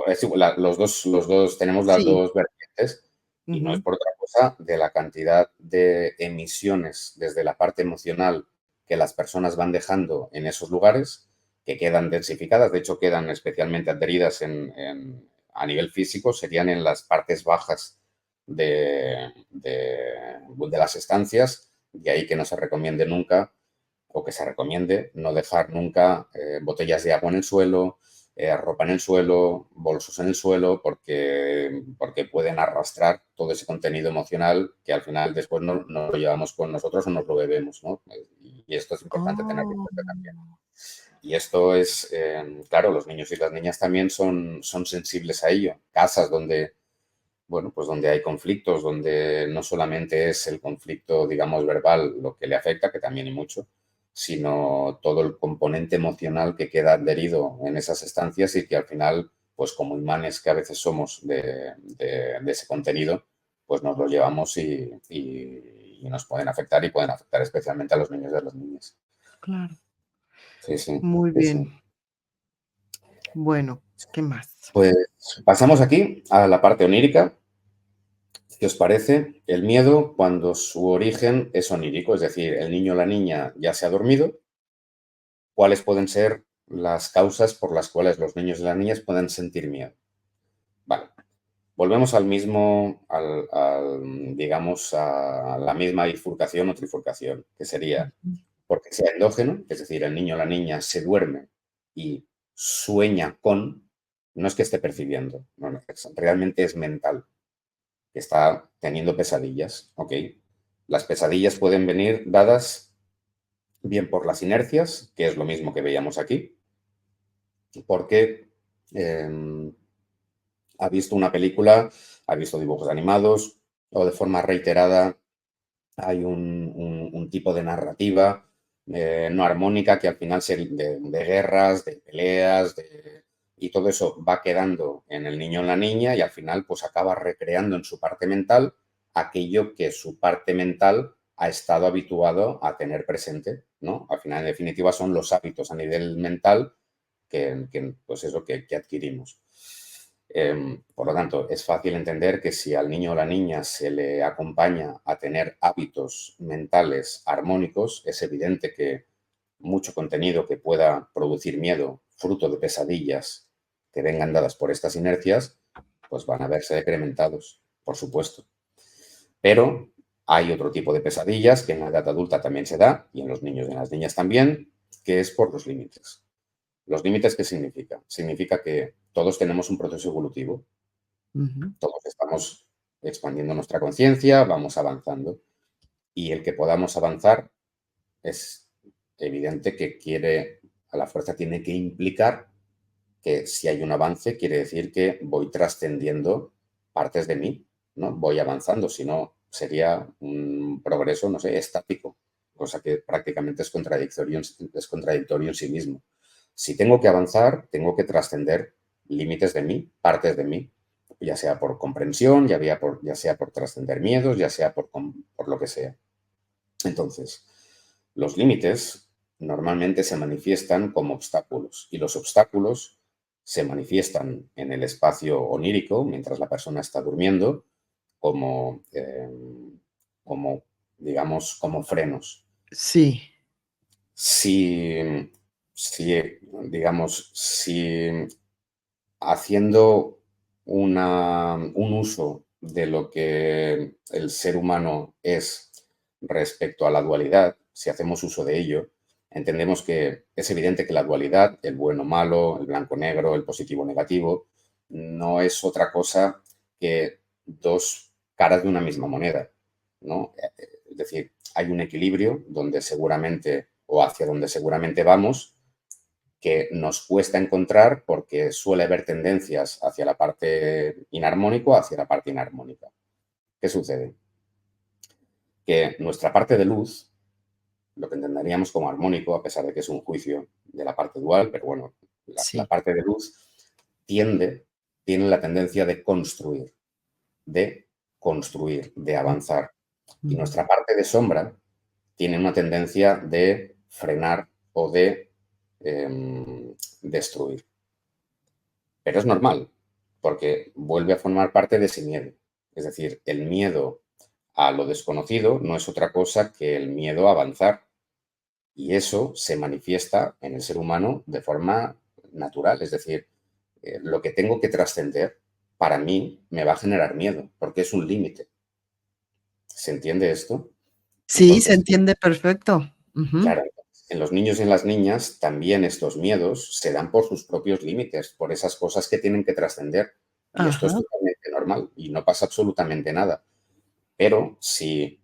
es igual, los dos tenemos las Sí. dos vertientes y no es Ujú. por otra cosa de la cantidad de emisiones desde la parte emocional que las personas van dejando en esos lugares, que quedan densificadas, de hecho quedan especialmente adheridas a nivel físico, serían en las partes bajas de las estancias, de ahí que no se recomiende nunca o que se recomiende no dejar nunca botellas de agua en el suelo, ropa en el suelo, bolsos en el suelo, porque pueden arrastrar todo ese contenido emocional que al final después no lo llevamos con nosotros o nos lo bebemos, ¿no? Y esto es importante tenerlo en Oh, cuenta también. Y esto es, claro, los niños y las niñas también son sensibles a ello. Casas donde, bueno, pues donde hay conflictos, donde no solamente es el conflicto, digamos, verbal lo que le afecta, que también hay mucho, sino todo el componente emocional que queda adherido en esas estancias y que al final, pues como imanes que a veces somos de ese contenido, pues nos lo llevamos y nos pueden afectar y pueden afectar especialmente a los niños y a las niñas. claro. Sí, sí, Muy sí, sí. bien. Bueno, ¿qué más? Pues pasamos aquí a la parte onírica. ¿Qué os parece? El miedo cuando su origen es onírico, es decir, el niño o la niña ya se ha dormido. ¿Cuáles pueden ser las causas por las cuales los niños y las niñas pueden sentir miedo? Vale, volvemos al mismo, digamos, a la misma bifurcación o trifurcación, que sería Ujú. porque sea endógeno, es decir, el niño o la niña se duerme y sueña con, no es que esté percibiendo, no, no, realmente es mental, que está teniendo pesadillas, ¿ok? Las pesadillas pueden venir dadas bien por las inercias, que es lo mismo que veíamos aquí, porque ha visto una película, ha visto dibujos animados o de forma reiterada hay un tipo de narrativa no armónica que al final de guerras, de peleas, y todo eso va quedando en el niño o en la niña y al final pues acaba recreando en su parte mental aquello que su parte mental ha estado habituado a tener presente, ¿no? Al final, en definitiva, son los hábitos a nivel mental pues eso, que adquirimos. Por lo tanto, es fácil entender que si al niño o la niña se le acompaña a tener hábitos mentales armónicos, es evidente que mucho contenido que pueda producir miedo, fruto de pesadillas que vengan dadas por estas inercias, pues van a verse decrementados, por supuesto. Pero hay otro tipo de pesadillas que en la edad adulta también se da, y en los niños y en las niñas también, que es por los límites. ¿Los límites qué significa? Significa que todos tenemos un proceso evolutivo, Ujú. todos estamos expandiendo nuestra conciencia, vamos avanzando. Y el que podamos avanzar es evidente que a la fuerza tiene que implicar que si hay un avance, quiere decir que voy trascendiendo partes de mí, ¿no? Voy avanzando, si no, sería un progreso, no sé, estático, cosa que prácticamente es contradictorio en sí mismo. Si tengo que avanzar, tengo que trascender límites de mí, partes de mí, ya sea por comprensión, ya sea por trascender miedos, ya sea por lo que sea. Entonces, los límites normalmente se manifiestan como obstáculos y los obstáculos se manifiestan en el espacio onírico mientras la persona está durmiendo como, como digamos, como frenos. Sí, Si, si, digamos, si haciendo un uso de lo que el ser humano es respecto a la dualidad, si hacemos uso de ello, entendemos que es evidente que la dualidad, el bueno malo, el blanco negro, el positivo negativo, no es otra cosa que dos caras de una misma moneda, ¿no? Es decir, hay un equilibrio donde seguramente o hacia donde seguramente vamos que nos cuesta encontrar porque suele haber tendencias hacia la parte inarmónica o hacia la parte inarmónica. ¿Qué sucede? Que nuestra parte de luz, lo que entenderíamos como armónico, a pesar de que es un juicio de la parte dual, pero bueno, la sí. parte de luz tiene la tendencia de construir, de avanzar. Y Ujú. nuestra parte de sombra tiene una tendencia de frenar o de destruir. Pero es normal, porque vuelve a formar parte de ese miedo. Es decir, el miedo a lo desconocido no es otra cosa que el miedo a avanzar. Y eso se manifiesta en el ser humano de forma natural. Es decir, lo que tengo que trascender para mí me va a generar miedo, porque es un límite. ¿Se entiende esto? Sí, se Entonces, entiende perfecto. Ujú. claro, en los niños y en las niñas también estos miedos se dan por sus propios límites, por esas cosas que tienen que trascender. Y esto es Ajá. totalmente normal y no pasa absolutamente nada. Pero si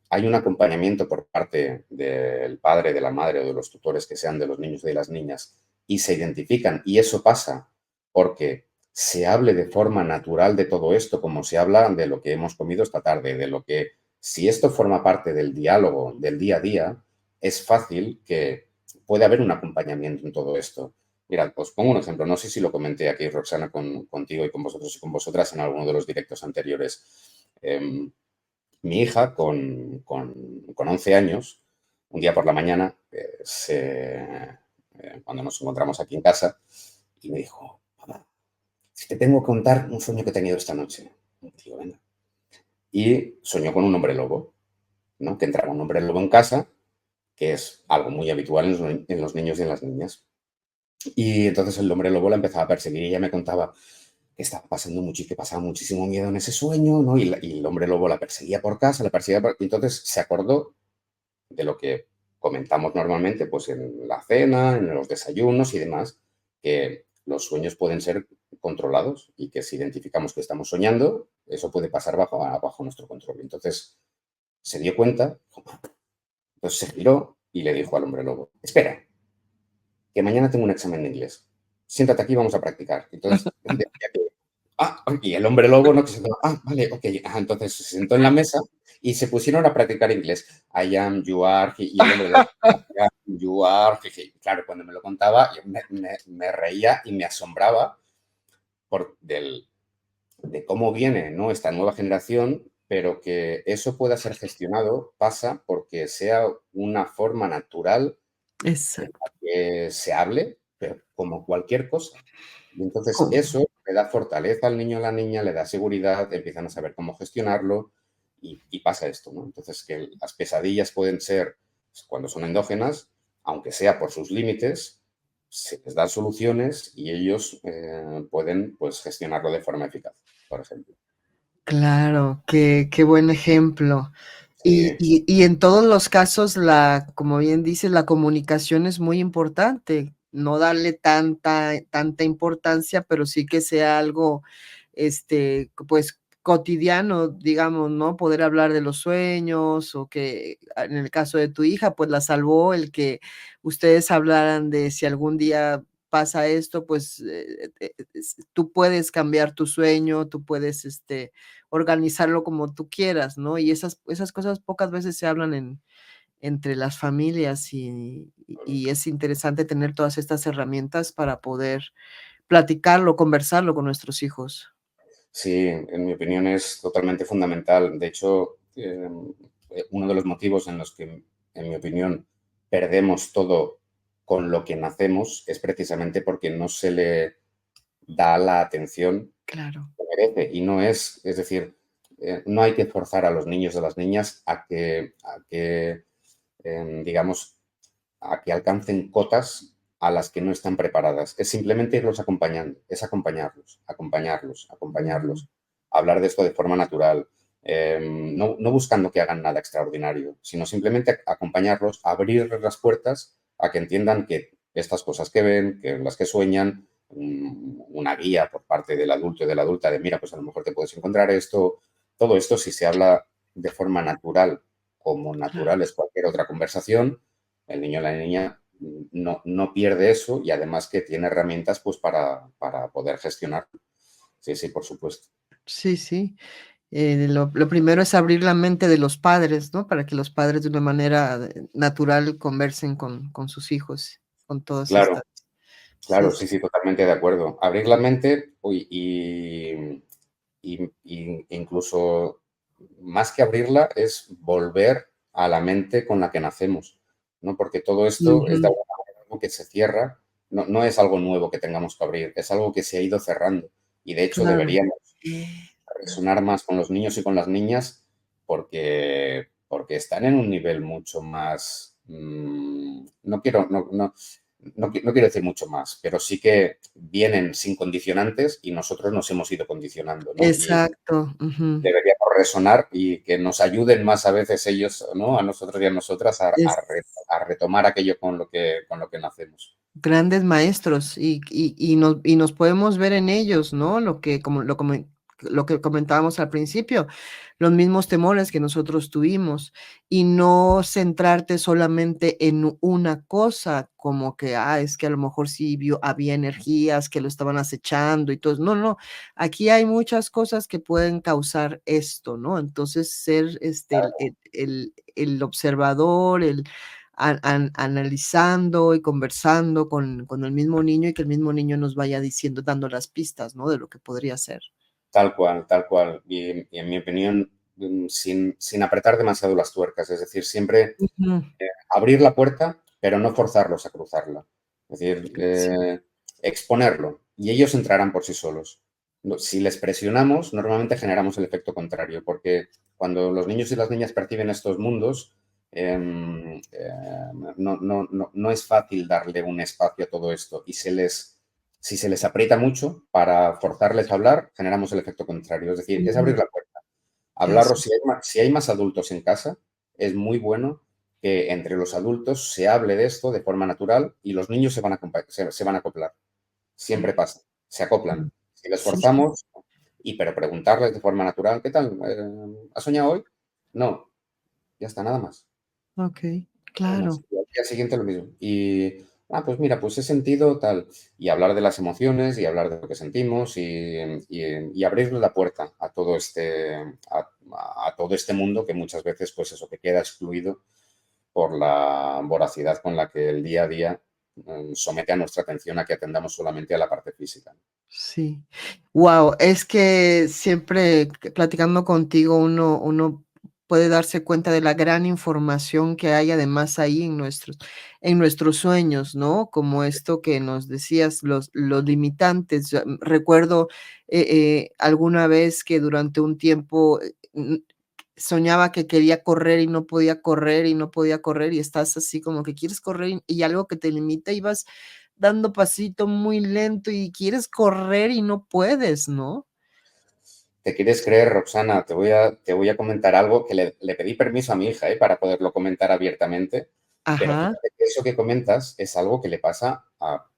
hay un acompañamiento por parte del padre, de la madre o de los tutores que sean de los niños y de las niñas y se identifican, y eso pasa porque se hable de forma natural de todo esto, como se habla de lo que hemos comido esta tarde, de lo que, si esto forma parte del diálogo del día a día, es fácil que pueda haber un acompañamiento en todo esto. Mira, os pongo un ejemplo, no sé si lo comenté aquí, Roxana, contigo y con vosotros y con vosotras en alguno de los directos anteriores. Em, Mi hija, con 11 años, un día por la mañana, cuando nos encontramos aquí en casa, y me dijo, papá, si te tengo que contar un sueño que he tenido esta noche. Y digo, venga. Y soñó con un hombre lobo, ¿no? Que entraba un hombre lobo en casa, que es algo muy habitual en los niños y en las niñas. Y entonces el hombre lobo la empezaba a perseguir y ella me contaba que estaba pasando mucho y que pasaba muchísimo miedo en ese sueño, ¿no? Y el hombre lobo la perseguía por casa, la perseguía por... Y entonces se acordó de lo que comentamos normalmente, pues en la cena, en los desayunos y demás, que los sueños pueden ser controlados y que si identificamos que estamos soñando, eso puede pasar bajo nuestro control. Entonces se dio cuenta, entonces se giró y le dijo al hombre lobo, espera, que mañana tengo un examen de inglés. Siéntate aquí, vamos a practicar. Entonces, decía que, y el hombre lobo, ¿no? Que se quedó, vale, ok. Entonces se sentó en la mesa y se pusieron a practicar inglés. I am, you are, y el hombre lobo, I am, you are, claro, cuando me lo contaba, yo me reía y me asombraba de cómo viene, ¿no? Esta nueva generación, pero que eso pueda ser gestionado pasa porque sea una forma natural en la Exacto. que se hable, pero como cualquier cosa. Y entonces Co eso le da fortaleza al niño o a la niña, le da seguridad, empiezan a saber cómo gestionarlo y pasa esto, ¿no? Entonces que las pesadillas pueden ser, pues, cuando son endógenas, aunque sea por sus límites, se les dan soluciones y ellos pueden pues, gestionarlo de forma eficaz, por ejemplo. Claro, qué buen ejemplo. Y Sí, y y en todos los casos, como bien dices, la comunicación es muy importante, no darle tanta importancia, pero sí que sea algo, pues, cotidiano, digamos, ¿no? Poder hablar de los sueños, o que, en el caso de tu hija, pues, la salvó el que ustedes hablaran de si algún día pasa esto, pues, tú puedes cambiar tu sueño, tú puedes, organizarlo como tú quieras, ¿no? Y esas cosas pocas veces se hablan entre las familias, y es interesante tener todas estas herramientas para poder platicarlo, conversarlo con nuestros hijos. sí, en mi opinión es totalmente fundamental. De hecho, uno de los motivos en los que, en mi opinión, perdemos todo con lo que nacemos es precisamente porque no se le da la atención Claro, que merece. Y no es decir, no hay que forzar a los niños y a las niñas digamos, a que alcancen cotas a las que no están preparadas. Es simplemente irlos acompañando, es acompañarlos, acompañarlos, mm, acompañarlos. Hablar de esto de forma natural, no buscando que hagan nada extraordinario, sino simplemente acompañarlos, abrirles las puertas a que entiendan que estas cosas que ven, que las que sueñan, una guía por parte del adulto y de la adulta de, mira, pues a lo mejor te puedes encontrar esto, todo esto si se habla de forma natural, como claro. natural es cualquier otra conversación, el niño o la niña no pierde eso y además que tiene herramientas pues para poder gestionarlo. Sí, sí, por supuesto. Sí, sí. Lo primero es abrir la mente de los padres, ¿no? Para que los padres de una manera, natural conversen con sus hijos, con todas Claro, estas. Sí, claro, sí, sí, sí, totalmente de acuerdo. Abrir la mente incluso más que abrirla es volver a la mente con la que nacemos, ¿no? Porque todo esto es de ujú, alguna manera algo que se cierra, no es algo nuevo que tengamos que abrir, es algo que se ha ido cerrando y de hecho claro. deberíamos resonar más con los niños y con las niñas porque están en un nivel mucho más, no quiero, no, no, no quiero decir mucho más, pero sí que vienen sin condicionantes y nosotros nos hemos ido condicionando, ¿no? Y Exacto. Ujú. deberíamos resonar y que nos ayuden más a veces ellos, ¿no? A nosotros y a nosotras Es a retomar aquello con lo que nacemos. grandes maestros y nos podemos ver en ellos, ¿no? Lo que comentábamos al principio, los mismos temores que nosotros tuvimos y no centrarte solamente en una cosa, como que, es que a lo mejor sí había energías que lo estaban acechando y todo. No, no, aquí hay muchas cosas que pueden causar esto, ¿no? Entonces, ser el observador, analizando y conversando con el mismo niño y que el mismo niño nos vaya diciendo, dando las pistas, ¿no? De lo que podría ser. Tal cual, tal cual. Y en mi opinión, sin apretar demasiado las tuercas, es decir, siempre Ujú. abrir la puerta, pero no forzarlos a cruzarla. Es decir, Sí. exponerlo y ellos entrarán por sí solos. Si les presionamos, normalmente generamos el efecto contrario, porque cuando los niños y las niñas perciben estos mundos, no es fácil darle un espacio a todo esto y si se les aprieta mucho para forzarles a hablar, generamos el efecto contrario. Es decir, es abrir Ujú. la puerta. Hablarlo, Eso. si hay más adultos en casa, es muy bueno que entre los adultos se hable de esto de forma natural y los niños se van a acoplar. Siempre pasa, se Mm. acoplan. Si les Sí, sí. forzamos, pero preguntarles de forma natural, ¿qué tal? ¿Has soñado hoy? No, ya está, nada más. Okey, Nada más. claro. Y al día siguiente lo mismo. Pues mira, pues he sentido tal. Y hablar de las emociones y hablar de lo que sentimos y abrirle la puerta a todo este mundo que muchas veces, pues eso, que queda excluido por la voracidad con la que el día a día somete a nuestra atención a que atendamos solamente a la parte física. Sí. Wow, es que siempre platicando contigo uno puede darse cuenta de la gran información que hay además ahí en nuestros sueños, ¿no? Como esto que nos decías, los limitantes. Recuerdo, alguna vez que durante un tiempo, soñaba que quería correr y no podía correr, y no podía correr, y estás así como que quieres correr y algo que te limita, y vas dando pasito muy lento y quieres correr y no puedes, ¿no? ¿Te quieres creer, Roxana? Te voy a comentar algo que le pedí permiso a mi hija, para poderlo comentar abiertamente, pero Ajá. fíjate que eso que comentas es algo que le pasa a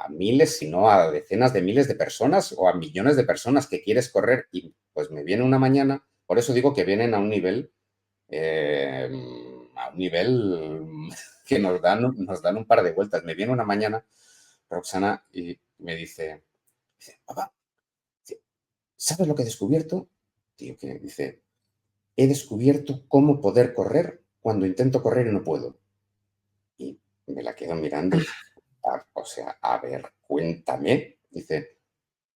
miles, si no a decenas de miles de personas o a millones de personas que quieres correr y pues me viene una mañana, por eso digo que vienen eh, a un nivel que nos dan un par de vueltas. Me viene una mañana, Roxana, y dice, papá, ¿sabes lo que he descubierto? Tío, que dice, he descubierto cómo poder correr cuando intento correr y no puedo. Y me la quedo mirando y dice, o sea, a ver, cuéntame. Dice,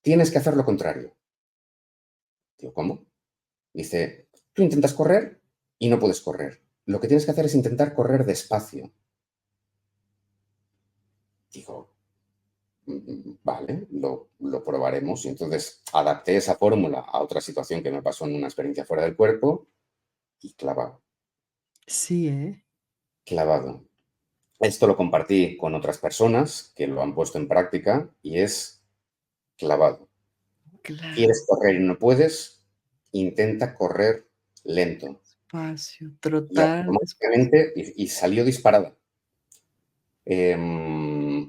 tienes que hacer lo contrario. Digo, ¿cómo? Dice, tú intentas correr y no puedes correr. Lo que tienes que hacer es intentar correr despacio. Digo, vale, lo probaremos. Y entonces adapté esa fórmula a otra situación que me pasó en una experiencia fuera del cuerpo y clavado, Sí, ¿eh? clavado. Esto lo compartí con otras personas que lo han puesto en práctica y es clavado. Claro, ¿Quieres correr y no puedes? Intenta correr lento. despacio, Y trotar despacio. automáticamente, y salió disparada.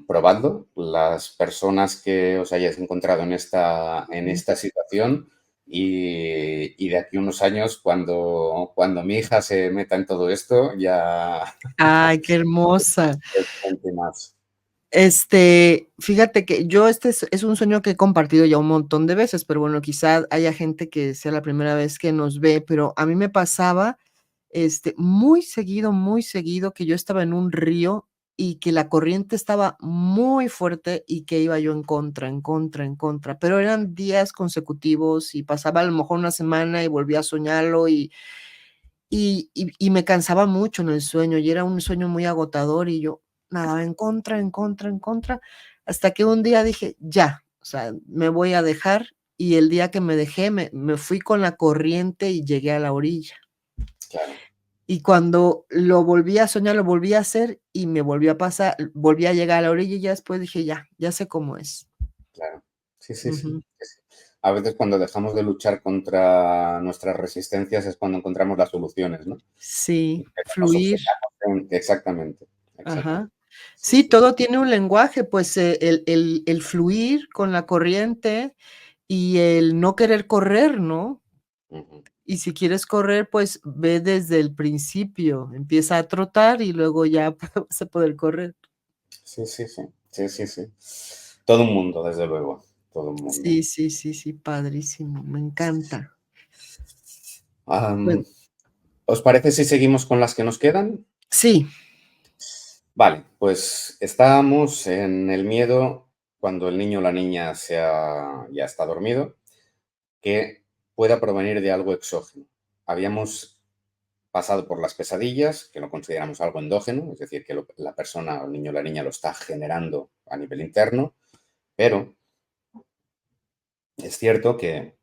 Probadlo, las personas que os hayáis encontrado en Sí. esta situación y de aquí a unos años, cuando mi hija se meta en todo esto, ya Ay, qué hermosa. más. Fíjate que yo es un sueño que he compartido ya un montón de veces, pero bueno, quizá haya gente que sea la primera vez que nos ve, pero a mí me pasaba, muy seguido que yo estaba en un río y que la corriente estaba muy fuerte y que iba yo en contra, en contra, en contra, pero eran días consecutivos y pasaba a lo mejor una semana y volvía a soñarlo y me cansaba mucho en el sueño, y era un sueño muy agotador, y yo nadaba en contra, en contra, en contra, hasta que un día dije: "Ya, o sea, me voy a dejar", y el día que me dejé, me fui con la corriente y llegué a la orilla. Claro, Y cuando lo volví a soñar, lo volví a hacer y me volvió a pasar, volví a llegar a la orilla y ya después dije: "Ya sé cómo es". claro. Sí, sí, sí. Ujú. Sí, sí. A veces cuando dejamos de luchar contra nuestras resistencias es cuando encontramos las soluciones, ¿no? Sí, Pero nos fluir. obcecamos en exactamente, Ajá. exactamente. Sí, Sí, sí. todo tiene un lenguaje, pues, el fluir con la corriente y el no querer correr, ¿no? Ujú. Y si quieres correr, pues, ve desde el principio, empieza a trotar y luego ya vas a poder correr. Sí, sí, sí. Sí, sí, sí. Todo un mundo, desde luego, todo un mundo. Sí, sí, sí, sí, padrísimo, me encanta. Pues Am, ¿Os parece si seguimos con las que nos quedan? sí, Vale, pues estábamos en el miedo cuando el niño o la niña ya está dormido, que pueda provenir de algo exógeno. Habíamos pasado por las pesadillas, que lo consideramos algo endógeno, es decir, que la persona, el niño o la niña lo está generando a nivel interno, pero es cierto que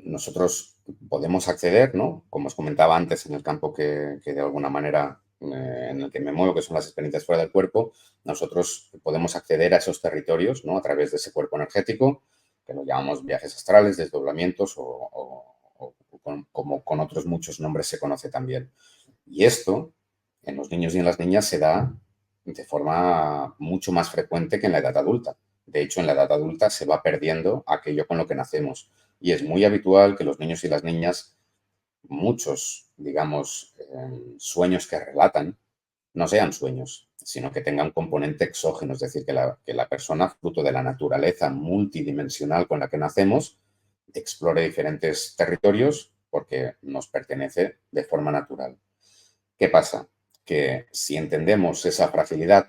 nosotros podemos acceder, ¿no? Como os comentaba antes, en el campo que de alguna manera en el que me muevo, que son las experiencias fuera del cuerpo, nosotros podemos acceder a esos territorios, ¿no? A través de ese cuerpo energético, que lo llamamos viajes astrales, desdoblamientos como con otros muchos nombres se conoce también. Y esto en los niños y en las niñas se da de forma mucho más frecuente que en la edad adulta. De hecho, en la edad adulta se va perdiendo aquello con lo que nacemos. Y es muy habitual que los niños y las niñas, muchos, digamos, sueños que relatan, no sean sueños, sino que tengan un componente exógeno, es decir, que la persona, fruto de la naturaleza multidimensional con la que nacemos, explore diferentes territorios porque nos pertenece de forma natural. ¿Qué pasa? Que si entendemos esa fragilidad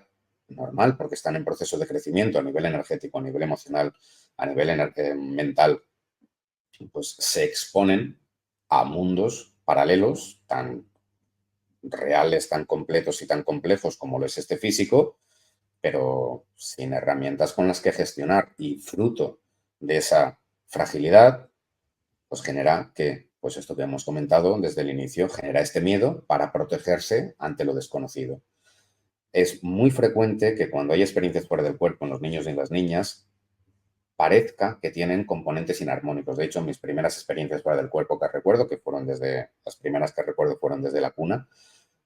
normal, porque están en proceso de crecimiento a nivel energético, a nivel emocional, a nivel mental, pues se exponen a mundos paralelos tan reales, tan completos y tan complejos como lo es este físico, pero sin herramientas con las que gestionar y fruto de esa fragilidad, pues genera que, pues esto que hemos comentado desde el inicio, genera este miedo para protegerse ante lo desconocido. Es muy frecuente que cuando hay experiencias fuera del cuerpo en los niños y en las niñas, parezca que tienen componentes inarmónicos. De hecho, mis primeras experiencias fuera del cuerpo que recuerdo, que fueron las primeras que recuerdo fueron desde la cuna,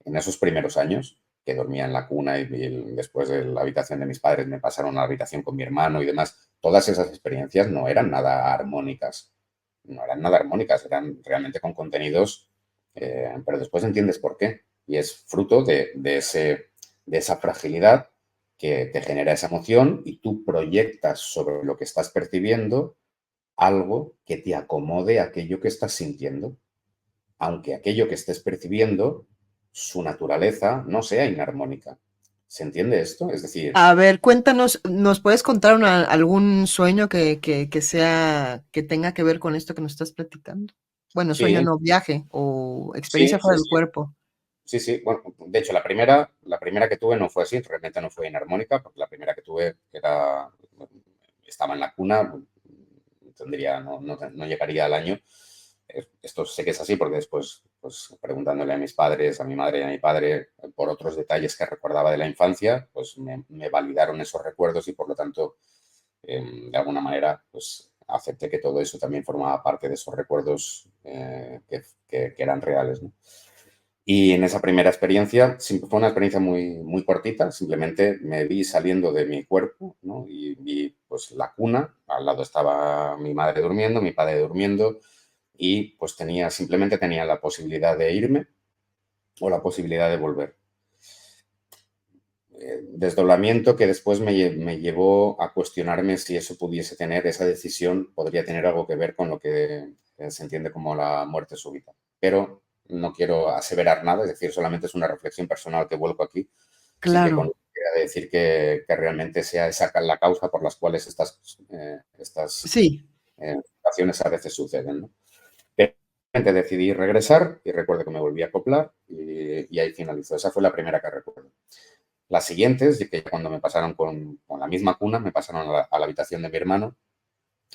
en esos primeros años, que dormía en la cuna y después de la habitación de mis padres me pasaron a la habitación con mi hermano y demás, todas esas experiencias no eran nada armónicas, no eran nada armónicas, eran realmente con contenidos, pero después entiendes por qué. Y es fruto de esa fragilidad que te genera esa emoción y tú proyectas sobre lo que estás percibiendo algo que te acomode a aquello que estás sintiendo, aunque aquello que estés percibiendo, su naturaleza no sea inarmónica. ¿Se entiende esto? Es decir, a ver, cuéntanos, ¿nos puedes contar algún sueño que sea, que tenga que ver con esto que nos estás platicando? Bueno, sueño, sí, no, viaje o sí, experiencia sí, fuera del sí. cuerpo. Sí, sí. Bueno, de hecho, la primera que tuve no fue así, realmente no fue inarmónica, porque la primera que tuve estaba en la cuna, no llegaría al año. Esto sé que es así porque después, pues preguntándole a mis padres, a mi madre y a mi padre, por otros detalles que recordaba de la infancia, pues me validaron esos recuerdos y por lo tanto, de alguna manera, pues acepté que todo eso también formaba parte de esos recuerdos que eran reales, ¿no? Y en esa primera experiencia, fue una experiencia muy, muy cortita, simplemente me vi saliendo de mi cuerpo, ¿no? Y vi pues la cuna, al lado estaba mi madre durmiendo, mi padre durmiendo, y pues simplemente tenía la posibilidad de irme o la posibilidad de volver. Desdoblamiento que después me llevó a cuestionarme si eso pudiese tener, esa decisión podría tener algo que ver con lo que se entiende como la muerte súbita. Pero no quiero aseverar nada, es decir, solamente es una reflexión personal que vuelco aquí. Sí que Claro. con decir que realmente sea esa la causa por las cuales estas Sí. situaciones a veces suceden, ¿no? Pero decidí regresar y recuerdo que me volví a acoplar y ahí finalizó. Esa fue la primera que recuerdo. Las siguientes, que cuando me pasaron con la misma cuna, me pasaron a la habitación de mi hermano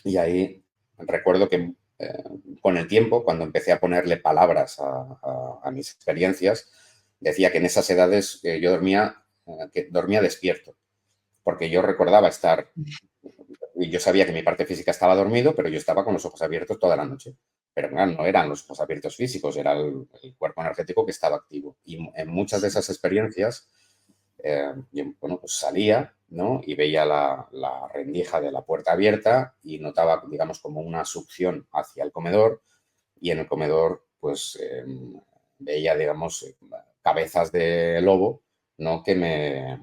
y ahí recuerdo que eh, con el tiempo, cuando empecé a ponerle palabras a mis experiencias, decía que en esas edades yo que dormía despierto, porque yo recordaba estar, y yo sabía que mi parte física estaba dormido, pero yo estaba con los ojos abiertos toda la noche. Pero claro, no eran los ojos abiertos físicos, era el cuerpo energético que estaba activo. Y en muchas de esas experiencias, yo, bueno, pues salía, ¿no? Y veía la rendija de la puerta abierta y notaba, digamos, como una succión hacia el comedor, y en el comedor, pues, veía, digamos, cabezas de lobo, ¿no? Que me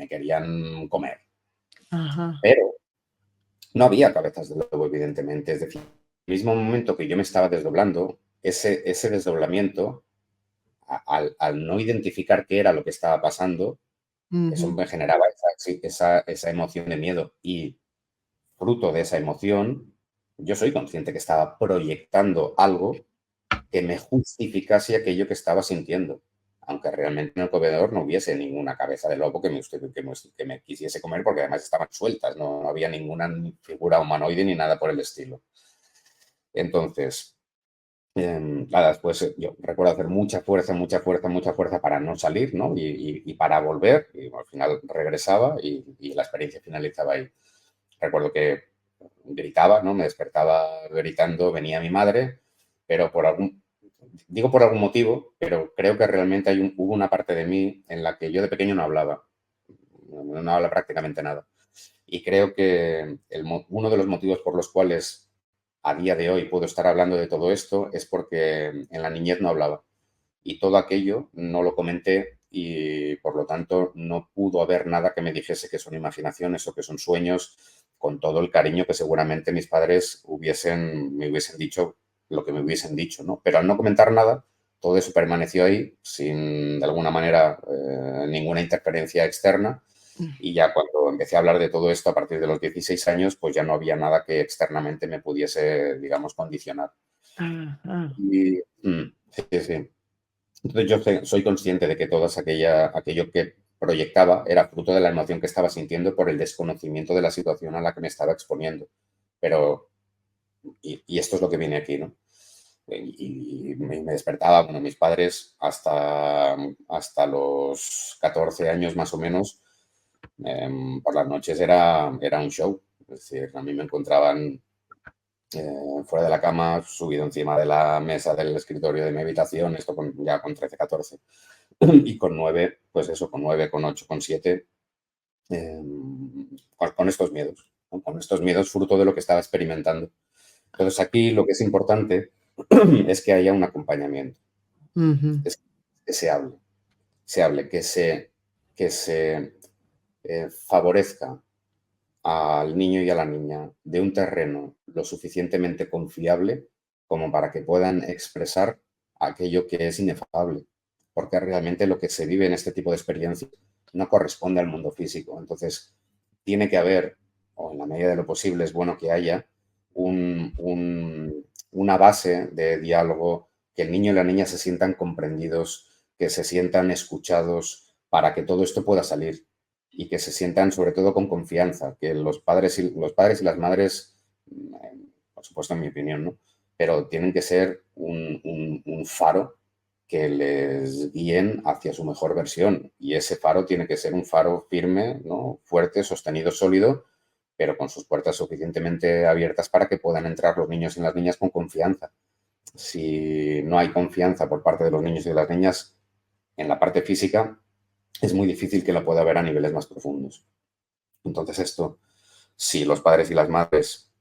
querían comer. Ajá. Pero no había cabezas de lobo, evidentemente. Es decir, el mismo momento que yo me estaba desdoblando, ese desdoblamiento, al no identificar qué era lo que estaba pasando, eso Ujú. me generaba esa emoción de miedo. Y fruto de esa emoción, yo soy consciente que estaba proyectando algo que me justificase aquello que estaba sintiendo, aunque realmente en el comedor no hubiese ninguna cabeza de lobo que me quisiese comer, porque además estaban sueltas, no había ninguna figura humanoide ni nada por el estilo. Entonces, nada, después yo recuerdo hacer mucha fuerza, mucha fuerza, mucha fuerza para no salir, ¿no? Y para volver, y al final regresaba y la experiencia finalizaba ahí. Recuerdo que gritaba, ¿no? Me despertaba gritando, venía mi madre, pero digo por algún motivo, pero creo que realmente hubo una parte de mí en la que yo de pequeño no hablaba, no hablaba prácticamente nada. Y creo que uno de los motivos por los cuales a día de hoy puedo estar hablando de todo esto es porque en la niñez no hablaba, y todo aquello no lo comenté, y por lo tanto no pudo haber nada que me dijese que son imaginaciones o que son sueños, con todo el cariño que seguramente mis padres me hubiesen dicho lo que me hubiesen dicho, ¿no? Pero al no comentar nada, todo eso permaneció ahí sin, de alguna manera, ninguna interferencia externa, y ya cuando empecé a hablar de todo esto a partir de los 16 años, pues ya no había nada que externamente me pudiese, digamos, condicionar. Ajá. Y, sí, sí, sí. Entonces yo soy consciente de que aquello que proyectaba era fruto de la emoción que estaba sintiendo por el desconocimiento de la situación a la que me estaba exponiendo. Pero, y esto es lo que viene aquí, ¿no? Y me despertaba, bueno, mis padres hasta los 14 años más o menos, por las noches era un show. Es decir, a mí me encontraban fuera de la cama, subido encima de la mesa del escritorio de mi habitación, esto ya con 13, 14. Y con 9, pues eso, con 9, con 8, con 7, con estos miedos, ¿no? Con estos miedos fruto de lo que estaba experimentando. Entonces aquí lo que es importante es que haya un acompañamiento, Ujú. es que se hable, que se favorezca al niño y a la niña de un terreno lo suficientemente confiable como para que puedan expresar aquello que es inefable, porque realmente lo que se vive en este tipo de experiencias no corresponde al mundo físico. Entonces, tiene que haber, o en la medida de lo posible es bueno que haya, una base de diálogo, que el niño y la niña se sientan comprendidos, que se sientan escuchados, para que todo esto pueda salir, y que se sientan sobre todo con confianza, que los padres y las madres, por supuesto en mi opinión, ¿no? Pero tienen que ser un faro que les guíen hacia su mejor versión, y ese faro tiene que ser un faro firme, ¿no? Fuerte, sostenido, sólido, pero con sus puertas suficientemente abiertas para que puedan entrar los niños y las niñas con confianza. Si no hay confianza por parte de los niños y de las niñas en la parte física, es muy difícil que lo pueda haber a niveles más profundos. Entonces esto, si los padres y las madres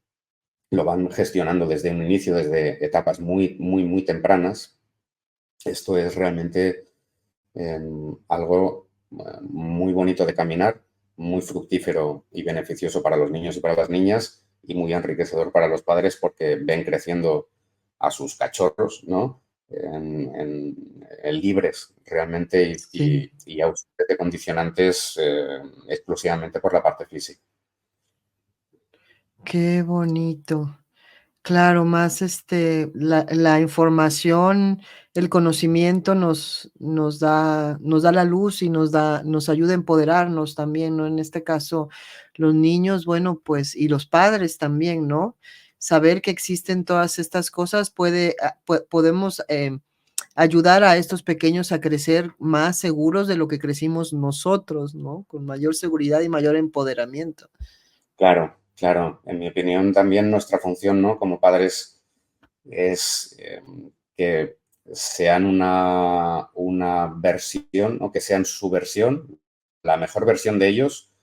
lo van gestionando desde un inicio, desde etapas muy, muy, muy tempranas, esto es realmente algo muy bonito de caminar, muy fructífero y beneficioso para los niños y para las niñas, y muy enriquecedor para los padres, porque ven creciendo a sus cachorros, ¿no? En libres realmente, Sí, y ausentes de condicionantes exclusivamente por la parte física. qué bonito. Claro, más, la información, el conocimiento nos da la luz y nos ayuda a empoderarnos también, ¿no? En este caso, los niños, bueno, pues, y los padres también, ¿no? saber que existen todas estas cosas podemos ayudar a estos pequeños a crecer más seguros de lo que crecimos nosotros, ¿no? Con mayor seguridad y mayor empoderamiento. Claro, claro. En mi opinión, también nuestra función, ¿no? Como padres es que sean una versión o que sean su versión, la mejor versión de ellos,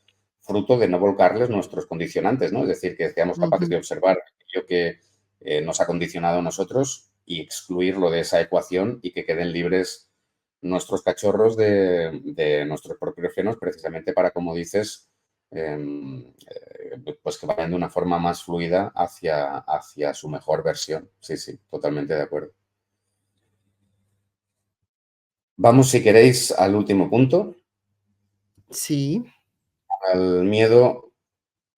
fruto de no volcarles nuestros condicionantes, ¿no? Es decir, que seamos capaces Ujú, de observar aquello que nos ha condicionado a nosotros y excluirlo de esa ecuación y que queden libres nuestros cachorros de nuestros propios genes, precisamente para, como dices, pues que vayan de una forma más fluida hacia su mejor versión. Sí, sí, totalmente de acuerdo. Vamos, si queréis, al último punto, sí, al miedo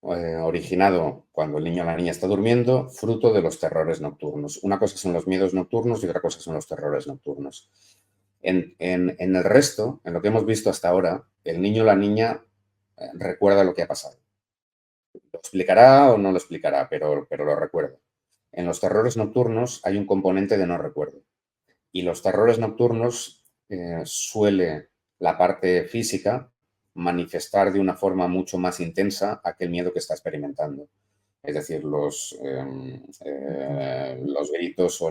originado cuando el niño o la niña está durmiendo, fruto de los terrores nocturnos. Una cosa son los miedos nocturnos y otra cosa son los terrores nocturnos. En el resto, en lo que hemos visto hasta ahora, el niño o la niña recuerda lo que ha pasado. Lo explicará o no lo explicará, pero lo recuerda. En los terrores nocturnos hay un componente de no recuerdo. Y los terrores nocturnos suele la parte física manifestar de una forma mucho más intensa aquel miedo que está experimentando. Es decir, los gritos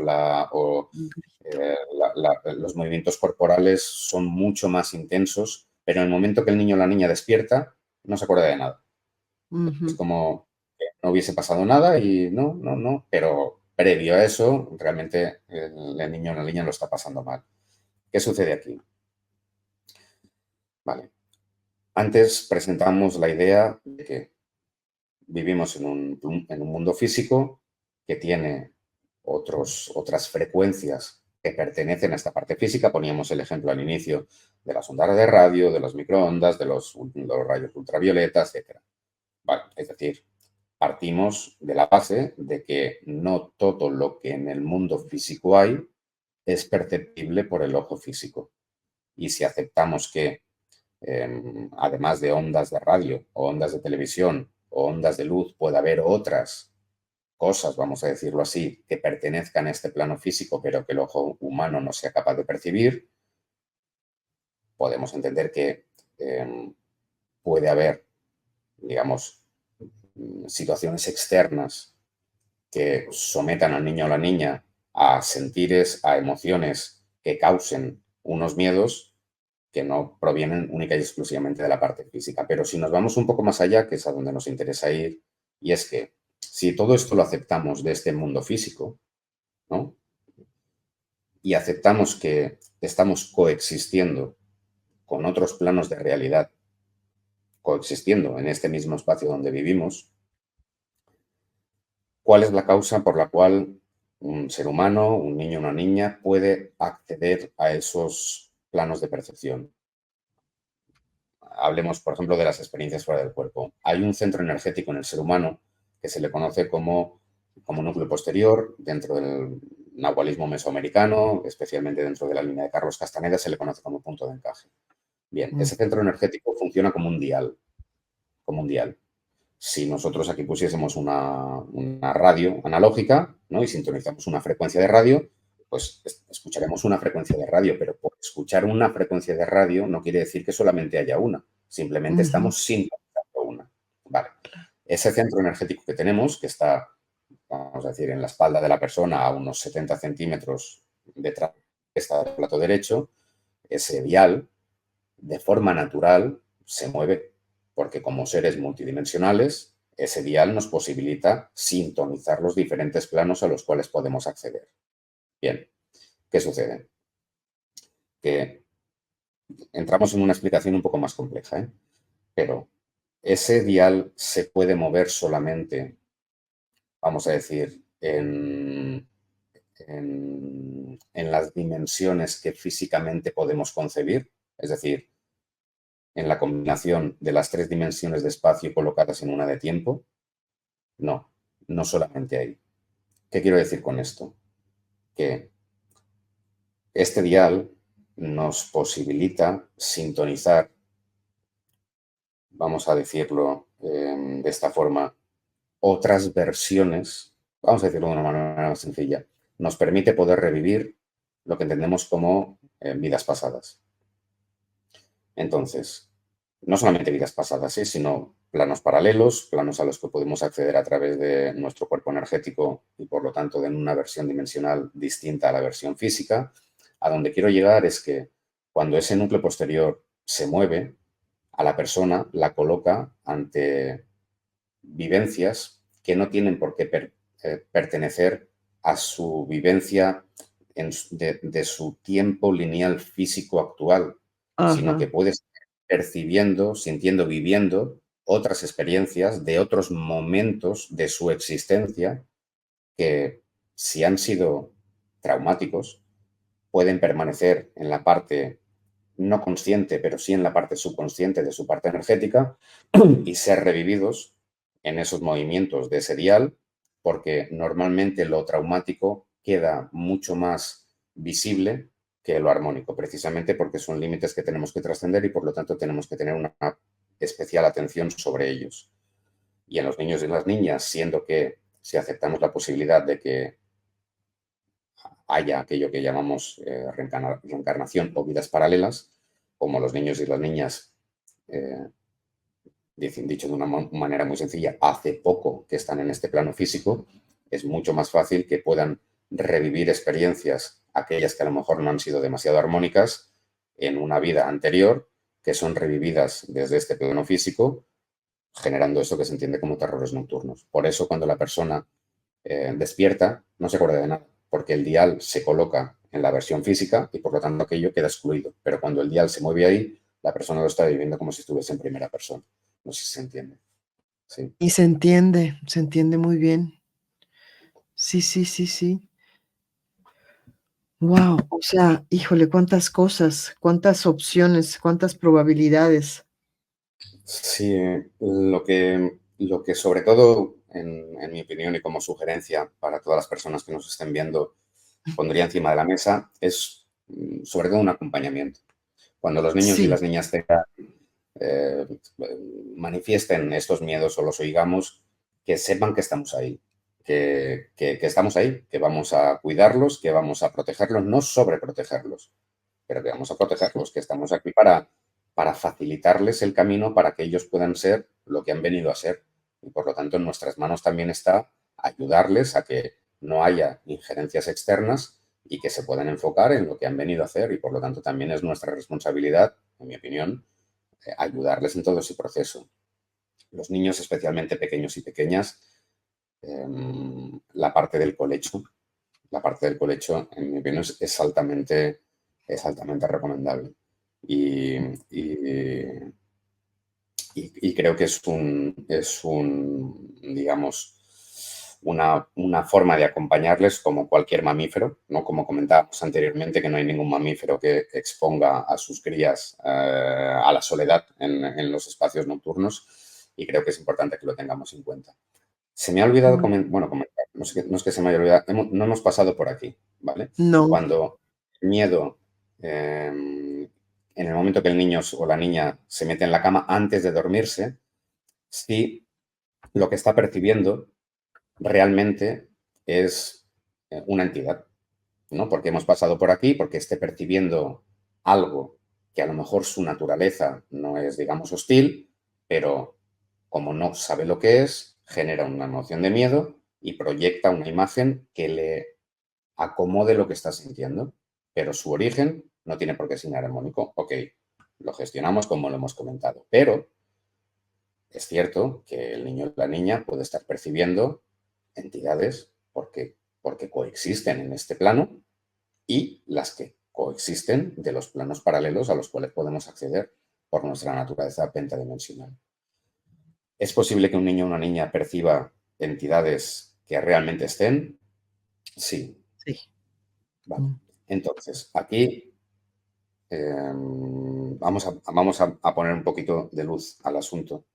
los movimientos corporales son mucho más intensos, pero en el momento que el niño o la niña despierta, no se acuerda de nada. Es ujú, como que no hubiese pasado nada y no, pero previo a eso, realmente el niño o la niña lo está pasando mal. ¿Qué sucede aquí? Vale. Antes presentamos la idea de que vivimos en un mundo físico que tiene otras frecuencias que pertenecen a esta parte física. Poníamos el ejemplo al inicio de las ondas de radio, de los microondas, de los rayos ultravioletas, etc. Vale, es decir, partimos de la base de que no todo lo que en el mundo físico hay es perceptible por el ojo físico. Y si aceptamos que, además de ondas de radio o ondas de televisión o ondas de luz, puede haber otras cosas, vamos a decirlo así, que pertenezcan a este plano físico, pero que el ojo humano no sea capaz de percibir, podemos entender que puede haber, digamos, situaciones externas que sometan al niño o la niña a sentires, a emociones que causen unos miedos que no provienen única y exclusivamente de la parte física. Pero si nos vamos un poco más allá, que es a donde nos interesa ir, y es que si todo esto lo aceptamos de este mundo físico, ¿no? Y aceptamos que estamos coexistiendo con otros planos de realidad, coexistiendo en este mismo espacio donde vivimos, ¿cuál es la causa por la cual un ser humano, un niño o una niña, puede acceder a esos planos de percepción? Hablemos, por ejemplo, de las experiencias fuera del cuerpo. Hay un centro energético en el ser humano que se le conoce como núcleo posterior, dentro del nahualismo mesoamericano, especialmente dentro de la línea de Carlos Castaneda, se le conoce como punto de encaje. Bien, mm, ese centro energético funciona como un dial, como un dial. Si nosotros aquí pusiésemos una radio analógica, ¿no? Y sintonizamos una frecuencia de radio, pues escucharemos una frecuencia de radio, pero por escuchar una frecuencia de radio no quiere decir que solamente haya una, simplemente ujú, estamos sintonizando una. Vale. Ese centro energético que tenemos, que está, vamos a decir, en la espalda de la persona a unos 70 centímetros detrás del plato derecho, ese dial, de forma natural, se mueve, porque como seres multidimensionales, ese dial nos posibilita sintonizar los diferentes planos a los cuales podemos acceder. Bien, ¿qué sucede? Que entramos en una explicación un poco más compleja, ¿eh? Pero ese dial se puede mover solamente, vamos a decir, en las dimensiones que físicamente podemos concebir, es decir, en la combinación de las tres dimensiones de espacio colocadas en una de tiempo. No, no solamente ahí. ¿Qué quiero decir con esto? Que este dial nos posibilita sintonizar, vamos a decirlo de esta forma, otras versiones vamos a decirlo de una manera más sencilla, nos permite poder revivir lo que entendemos como vidas pasadas. Entonces, no solamente vidas pasadas, sino planos paralelos, planos a los que podemos acceder a través de nuestro cuerpo energético y por lo tanto de una versión dimensional distinta a la versión física. A donde quiero llegar es que cuando ese núcleo posterior se mueve, a la persona la coloca ante vivencias que no tienen por qué pertenecer a su vivencia de su tiempo lineal físico actual, sino que Ajá, puede estar percibiendo, sintiendo, viviendo otras experiencias de otros momentos de su existencia que, si han sido traumáticos, pueden permanecer en la parte no consciente, pero sí en la parte subconsciente de su parte energética y ser revividos en esos movimientos de ese dial, porque normalmente lo traumático queda mucho más visible que lo armónico, precisamente porque son límites que tenemos que trascender y por lo tanto tenemos que tener una especial atención sobre ellos. Y en los niños y las niñas, siendo que si aceptamos la posibilidad de que haya aquello que llamamos reencarnación o vidas paralelas, como los niños y las niñas, eh, dicho de una manera muy sencilla, hace poco que están en este plano físico, es mucho más fácil que puedan revivir experiencias, aquellas que a lo mejor no han sido demasiado armónicas, en una vida anterior, que son revividas desde este plano físico, generando eso que se entiende como terrores nocturnos. Por eso cuando la persona despierta, no se acuerda de nada, porque el dial se coloca en la versión física y por lo tanto aquello queda excluido. Pero cuando el dial se mueve ahí, la persona lo está viviendo como si estuviese en primera persona. No sé si se entiende. Sí. y se entiende muy bien. Sí, sí, sí, sí. Wow, o sea, híjole, cuántas cosas, cuántas opciones, cuántas probabilidades. Sí, lo que sobre todo, en mi opinión y como sugerencia para todas las personas que nos estén viendo, pondría encima de la mesa es sobre todo un acompañamiento. Cuando los niños y Sí, las niñas tengan eh, manifiesten estos miedos o los oigamos, que sepan que estamos ahí, que estamos ahí, que vamos a cuidarlos, que vamos a protegerlos, no sobreprotegerlos, pero que vamos a protegerlos, que estamos aquí para facilitarles el camino para que ellos puedan ser lo que han venido a ser. Y por lo tanto, en nuestras manos también está ayudarles a que no haya injerencias externas y que se puedan enfocar en lo que han venido a hacer. Y por lo tanto, también es nuestra responsabilidad, en mi opinión, ayudarles en todo ese proceso. Los niños, especialmente pequeños y pequeñas, la parte del colecho, en mi opinión, es altamente recomendable. Y, y, y creo que digamos, una forma de acompañarles como cualquier mamífero, ¿no? Como comentábamos anteriormente, que no hay ningún mamífero que exponga a sus crías a la soledad en los espacios nocturnos y creo que es importante que lo tengamos en cuenta. Se me ha olvidado mm, comentar, no es que se me haya olvidado, no hemos pasado por aquí, ¿vale? no, Cuando el miedo, en el momento que el niño o la niña se mete en la cama antes de dormirse, si lo que está percibiendo realmente es una entidad, ¿no? Porque hemos pasado por aquí, porque esté percibiendo algo que a lo mejor su naturaleza no es, digamos, hostil, pero como no sabe lo que es, genera una emoción de miedo y proyecta una imagen que le acomode lo que está sintiendo, pero su origen no tiene por qué ser armónico. Ok, lo gestionamos como lo hemos comentado, pero es cierto que el niño o la niña puede estar percibiendo entidades porque coexisten en este plano y las que coexisten de los planos paralelos a los cuales podemos acceder por nuestra naturaleza pentadimensional. ¿Es posible que un niño o una niña perciba entidades que realmente estén? Sí, sí, vale. mm, Entonces, aquí vamos a poner un poquito de luz al asunto.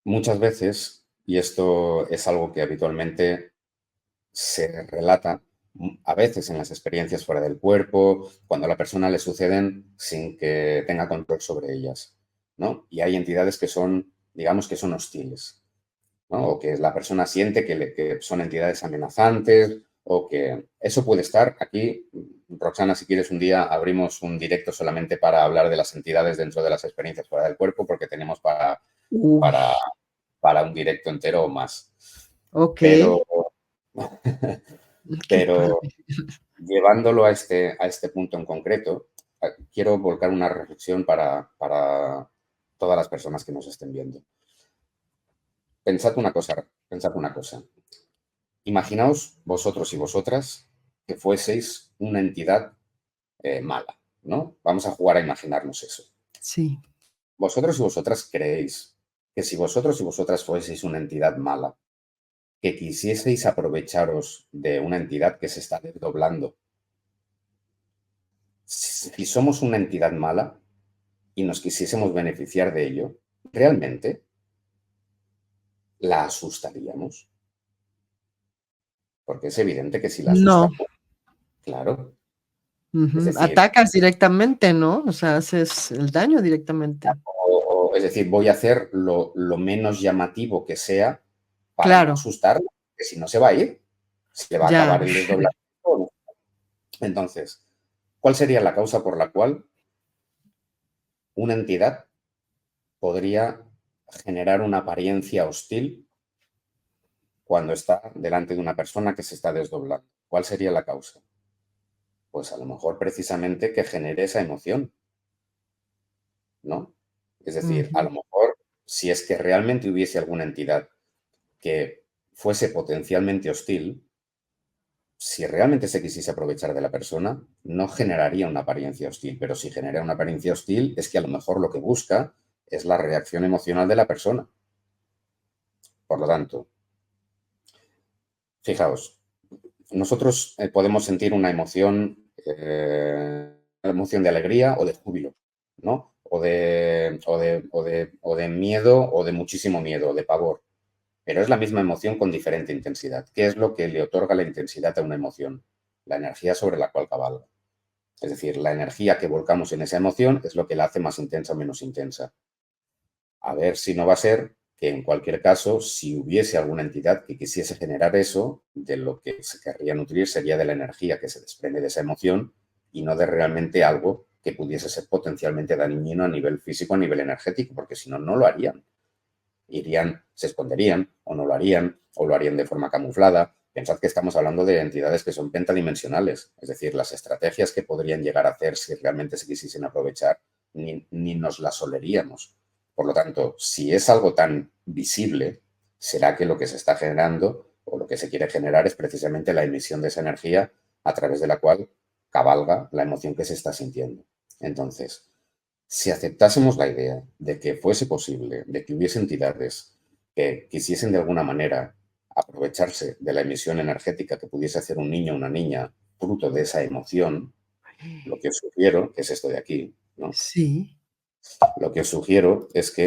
Muchas veces, y esto es algo que habitualmente se relata a veces en las experiencias fuera del cuerpo, cuando a la persona le suceden sin que tenga control sobre ellas, ¿no? Y hay entidades que son, digamos que son hostiles, ¿no? O que la persona siente que son entidades amenazantes, o que eso puede estar aquí. Roxana, si quieres, un día abrimos un directo solamente para hablar de las entidades dentro de las experiencias fuera del cuerpo, porque tenemos Uy, para, para un directo entero o más. ok, Pero, qué pero padre. llevándolo a este punto en concreto, quiero volcar una reflexión para todas las personas que nos estén viendo. Pensad una cosa. Imaginaos vosotros y vosotras que fueseis una entidad mala, ¿no? Vamos a jugar a imaginarnos eso. Sí, Vosotros y vosotras creéis que si vosotros y vosotras fueseis una entidad mala, que quisieseis aprovecharos de una entidad que se está desdoblando, si somos una entidad mala y nos quisiésemos beneficiar de ello, ¿realmente la asustaríamos? Porque es evidente que si la no. asustamos, claro, es Ujú. decir, Atacas directamente, ¿no? O sea, haces el daño directamente. es decir, voy a hacer lo menos llamativo que sea para no Claro, asustarla, que si no se va a ir, se le va a ya. acabar el desdoblamiento. Entonces, ¿cuál sería la causa por la cual una entidad podría generar una apariencia hostil cuando está delante de una persona que se está desdoblando? ¿Cuál sería la causa? Pues a lo mejor precisamente que genere esa emoción, ¿no? Es decir, a Ujú, lo mejor si es que realmente hubiese alguna entidad que fuese potencialmente hostil, si realmente se quisiese aprovechar de la persona, no generaría una apariencia hostil, pero si genera una apariencia hostil es que a lo mejor lo que busca es la reacción emocional de la persona. Por lo tanto, fijaos, nosotros podemos sentir una emoción de alegría o de júbilo, ¿no? O de miedo o de muchísimo miedo, o de pavor. Pero es la misma emoción con diferente intensidad. ¿Qué es lo que le otorga la intensidad a una emoción? La energía sobre la cual cabalga. Es decir, la energía que volcamos en esa emoción es lo que la hace más intensa o menos intensa. A ver si no va a ser que en cualquier caso, si hubiese alguna entidad que quisiese generar eso, de lo que se querría nutrir sería de la energía que se desprende de esa emoción y no de realmente algo que pudiese ser potencialmente dañino a nivel físico, a nivel energético, porque si no, no lo harían. Irían, se esconderían o no lo harían, o lo harían de forma camuflada. Pensad que estamos hablando de entidades que son pentadimensionales, es decir, las estrategias que podrían llegar a hacer si realmente se quisiesen aprovechar, ni nos las oleríamos. Por lo tanto, si es algo tan visible, será que lo que se está generando o lo que se quiere generar es precisamente la emisión de esa energía a través de la cual cabalga la emoción que se está sintiendo. Entonces, si aceptásemos la idea de que fuese posible, de que hubiese entidades que quisiesen de alguna manera aprovecharse de la emisión energética que pudiese hacer un niño o una niña fruto de esa emoción, lo que os sugiero, que es esto de aquí, ¿no? Sí. Lo que os sugiero es que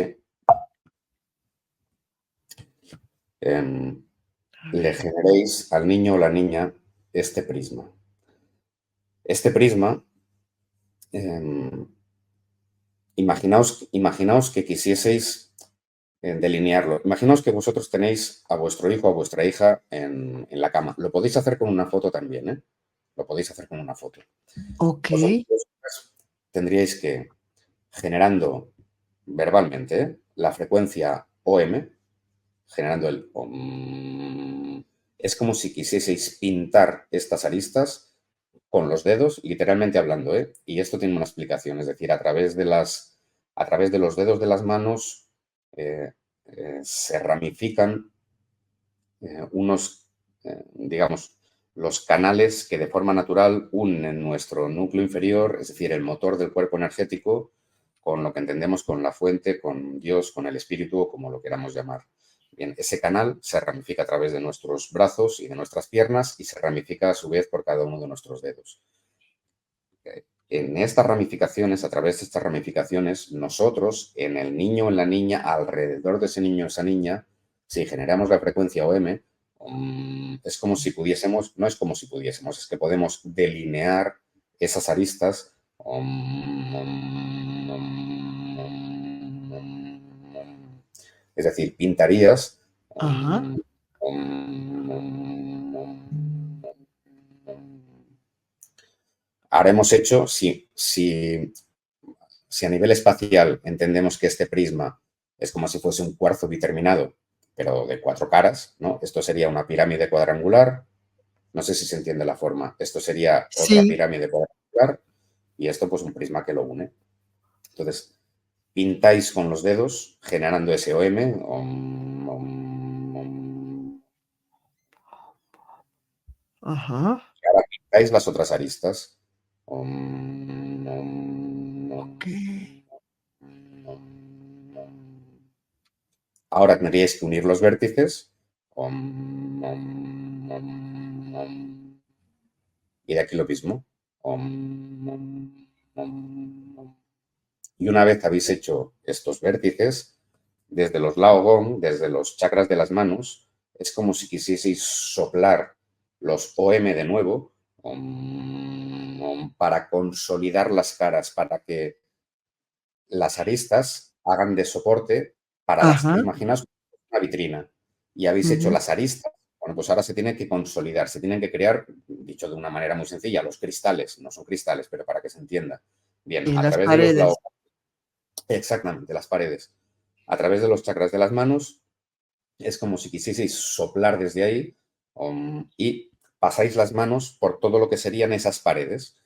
em, A le ver. generéis al niño o la niña este prisma. Este prisma, em, imaginaos que quisieseis delinearlo. Imaginaos que vosotros tenéis a vuestro hijo o a vuestra hija en la cama. Lo podéis hacer con una foto también, ¿eh? Lo podéis hacer con una foto. Vosotros Okey. tendríais que, generando verbalmente, la frecuencia OM, generando el OM, es como si quisieseis pintar estas aristas con los dedos, literalmente hablando, ¿eh? Y esto tiene una explicación, es decir, a través de los dedos de las manos eh, se ramifican digamos, los canales que de forma natural unen nuestro núcleo inferior, es decir, el motor del cuerpo energético, con lo que entendemos con la fuente, con Dios, con el espíritu o como lo queramos llamar. Bien, ese canal se ramifica a través de nuestros brazos y de nuestras piernas y se ramifica a su vez por cada uno de nuestros dedos. En estas ramificaciones, a través de estas ramificaciones, nosotros, en el niño o en la niña, alrededor de ese niño o esa niña, si generamos la frecuencia OM, es como si pudiésemos, no es como si pudiésemos, es que podemos delinear esas aristas. Es decir, pintarías Ajá. Ahora hemos hecho, si a nivel espacial entendemos que este prisma es como si fuese un cuarzo biterminado, pero de 4 caras, ¿no? Esto sería una pirámide cuadrangular. No sé si se entiende la forma. Esto sería otra Sí, pirámide cuadrangular y esto pues un prisma que lo une. Entonces, pintáis con los dedos generando ese OM. ajá, Ahora pintáis las otras aristas. Om, om, om, okey. om. Ahora tendríais que unir los vértices. Y de aquí lo mismo. Y una vez habéis hecho estos vértices, desde los Lao Gong, desde los chakras de las manos, es como si quisieseis soplar los OM de nuevo para consolidar las caras, para que las aristas hagan de soporte para las... Ajá, Imaginaos una vitrina y habéis hecho ujú. las aristas. Bueno, pues ahora se tiene que consolidar, se tienen que crear, dicho de una manera muy sencilla, los cristales. No son cristales, pero para que se entienda. Bien, En a las través de los paredes. lados, exactamente, las paredes, a través de los chakras de las manos, es como si quisieseis soplar desde ahí y pasáis las manos por todo lo que serían esas paredes.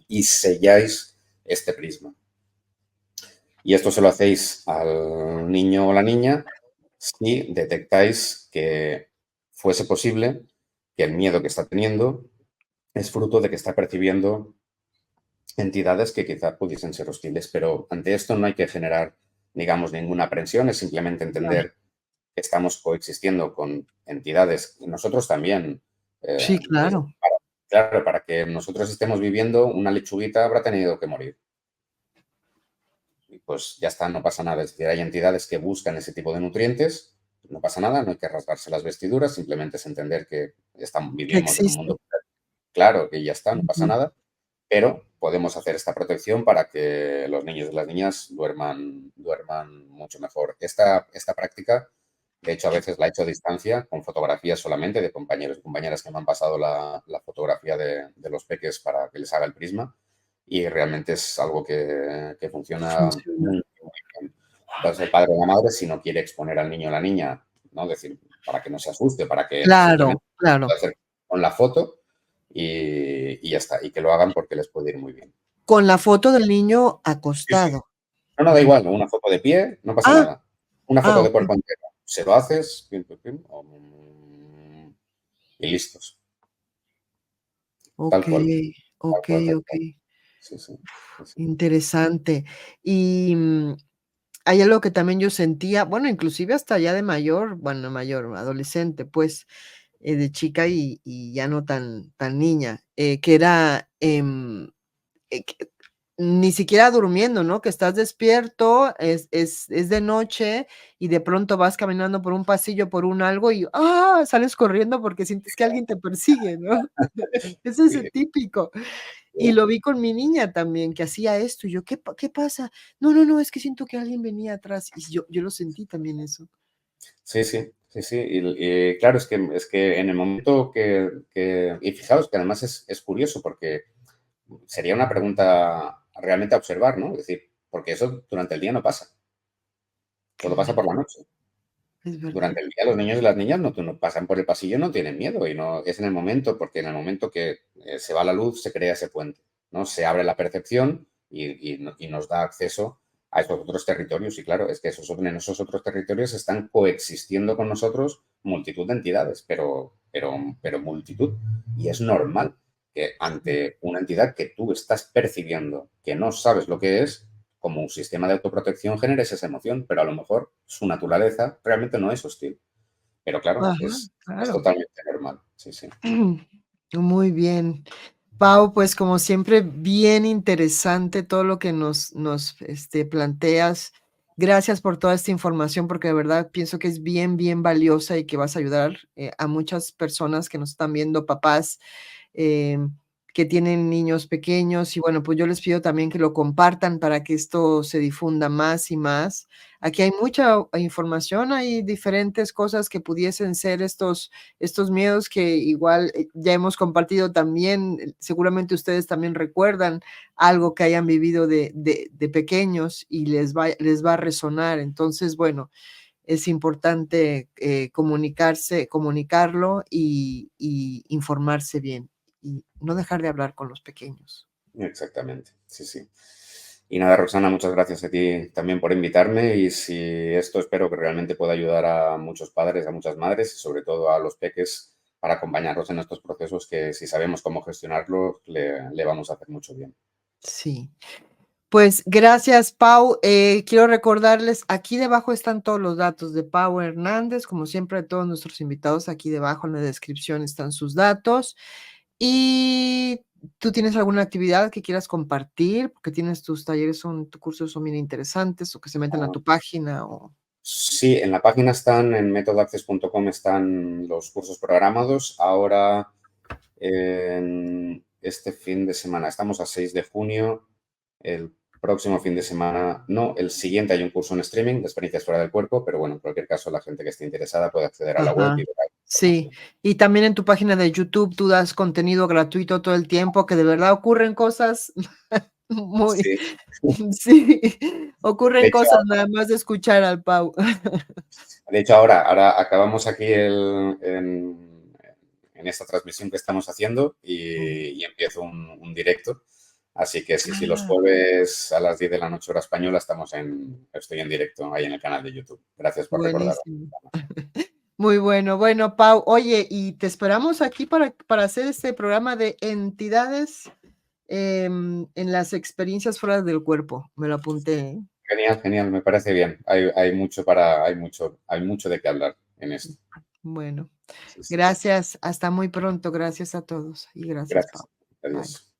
Y selláis este prisma. Y esto se lo hacéis al niño o la niña si detectáis que fuese posible que el miedo que está teniendo es fruto de que está percibiendo entidades que quizá pudiesen ser hostiles, pero ante esto no hay que generar, digamos, ninguna aprensión, es simplemente Claro. entender que estamos coexistiendo con entidades, y nosotros también. Sí, claro. Claro, para que nosotros estemos viviendo, una lechuguita habrá tenido que morir. Y pues ya está, no pasa nada. Es decir, hay entidades que buscan ese tipo de nutrientes, no pasa nada, no hay que rasgarse las vestiduras, simplemente es entender que Que vivimos en un existe. mundo claro, que ya está, no pasa Ujú. nada, pero podemos hacer esta protección para que los niños y las niñas duerman mucho mejor. Esta práctica, de hecho, a veces la he hecho a distancia, con fotografías solamente de compañeros y compañeras que me han pasado la fotografía de los peques para que les haga el prisma y realmente es algo que funciona Funciona. muy, muy bien. Entonces, el padre o la madre, si no quiere exponer al niño o la niña, ¿no? Decir, para que no se asuste, para que Claro, simplemente claro. pueda hacer con la foto y ya está, y que lo hagan porque les puede ir muy bien. Con la foto del niño Sí, sí. acostado. No, no, da igual, una foto de pie, no pasa Ah, nada. Una foto de okey, cuerpo entero. Se lo haces, pim, pim, pim, y listos. Tal cual, okey, tal cual, okey, tal cual. okey. Sí, sí, sí, sí. Interesante. Y, hay algo que también yo sentía, bueno, inclusive hasta ya de mayor, bueno, mayor, adolescente, pues, de chica y ya no tan niña, que era, que ni siquiera durmiendo, ¿no? Que estás despierto, es de noche y de pronto vas caminando por un pasillo, por un algo y, ¡ah!, sales corriendo porque sientes que alguien te persigue, ¿no? Es ese Sí, típico. Y sí. lo vi con mi niña también, que hacía esto, y yo: "¿Qué pasa?". "No, no, no, es que siento que alguien venía atrás", y yo lo sentí también eso. Sí, sí, sí, sí. Y claro, es que en el momento y fijaos que además es curioso porque sería una pregunta realmente a observar, ¿no? Es decir, porque eso durante el día no pasa, solo pasa por la Claro, noche. es verdad. Durante el día los niños y las niñas no pasan por el pasillo, no tienen miedo y no es en el momento, porque en el momento que se va la luz se crea ese puente, ¿no? Se abre la percepción y nos da acceso a esos otros territorios. Y claro, es que en esos otros territorios están coexistiendo con nosotros multitud de entidades, pero multitud. Y es normal que ante una entidad que tú estás percibiendo, que no sabes lo que es, como un sistema de autoprotección generes esa emoción, pero a lo mejor su naturaleza realmente no es hostil. Pero claro, Ajá, es claro. totalmente normal. Sí, sí. Muy bien. Pau, pues, como siempre, bien interesante todo lo que planteas. Gracias por toda esta información, porque de verdad pienso que es bien, bien valiosa y que vas a ayudar, a muchas personas que nos están viendo, papás, em, que tienen niños pequeños y bueno, pues yo les pido también que lo compartan para que esto se difunda más y más. Aquí hay mucha información, hay diferentes cosas que pudiesen ser estos miedos que igual ya hemos compartido también, seguramente ustedes también recuerdan algo que hayan vivido de pequeños y les va a resonar. Entonces, bueno, es importante comunicarlo y informarse bien y no dejar de hablar con los pequeños. Exactamente, sí, sí. Y nada, Roxana, muchas gracias a ti también por invitarme y si esto espero que realmente pueda ayudar a muchos padres, a muchas madres y sobre todo a los peques para acompañarlos en estos procesos que si sabemos cómo gestionarlos le vamos a hacer mucho bien. Sí. Pues gracias, Pau. Quiero recordarles, aquí debajo están todos los datos de Pau Hernández, como siempre, de todos nuestros invitados, aquí debajo en la descripción están sus datos. ¿Y tú tienes alguna actividad que quieras compartir? Porque tienes tus talleres, tus cursos son bien interesantes, o que se metan a Ah, tu página, o... sí, en la página están, en metodaccess.com están los cursos programados. Ahora, en este fin de semana, estamos a 6 de junio, el próximo fin de semana, no, el siguiente hay un curso en streaming de experiencias fuera del cuerpo, pero bueno, en cualquier caso la gente que esté interesada puede acceder a la web y Ajá. ver ahí la Sí, información. y también en tu página de YouTube tú das contenido gratuito todo el tiempo, que de verdad ocurren cosas muy Sí, sí, de ocurren hecho, cosas nada más de escuchar al Pau. ahora acabamos aquí en esta transmisión que estamos haciendo Mm. y empiezo un directo. Así que sí, sí, los Ah, jueves a las 10 de la noche hora española estoy en directo ahí en el canal de YouTube. Gracias por recordarlo. buenísimo. Muy bueno. Bueno, Pau, oye, y te esperamos aquí para hacer este programa de entidades, en las experiencias fuera del cuerpo. Me lo apunté, ¿eh? Genial, genial, me parece bien. Hay mucho de qué hablar en esto. Bueno, Sí, sí. gracias. Hasta muy pronto. Gracias a todos y gracias, Pau. Gracias. Bye. Adiós.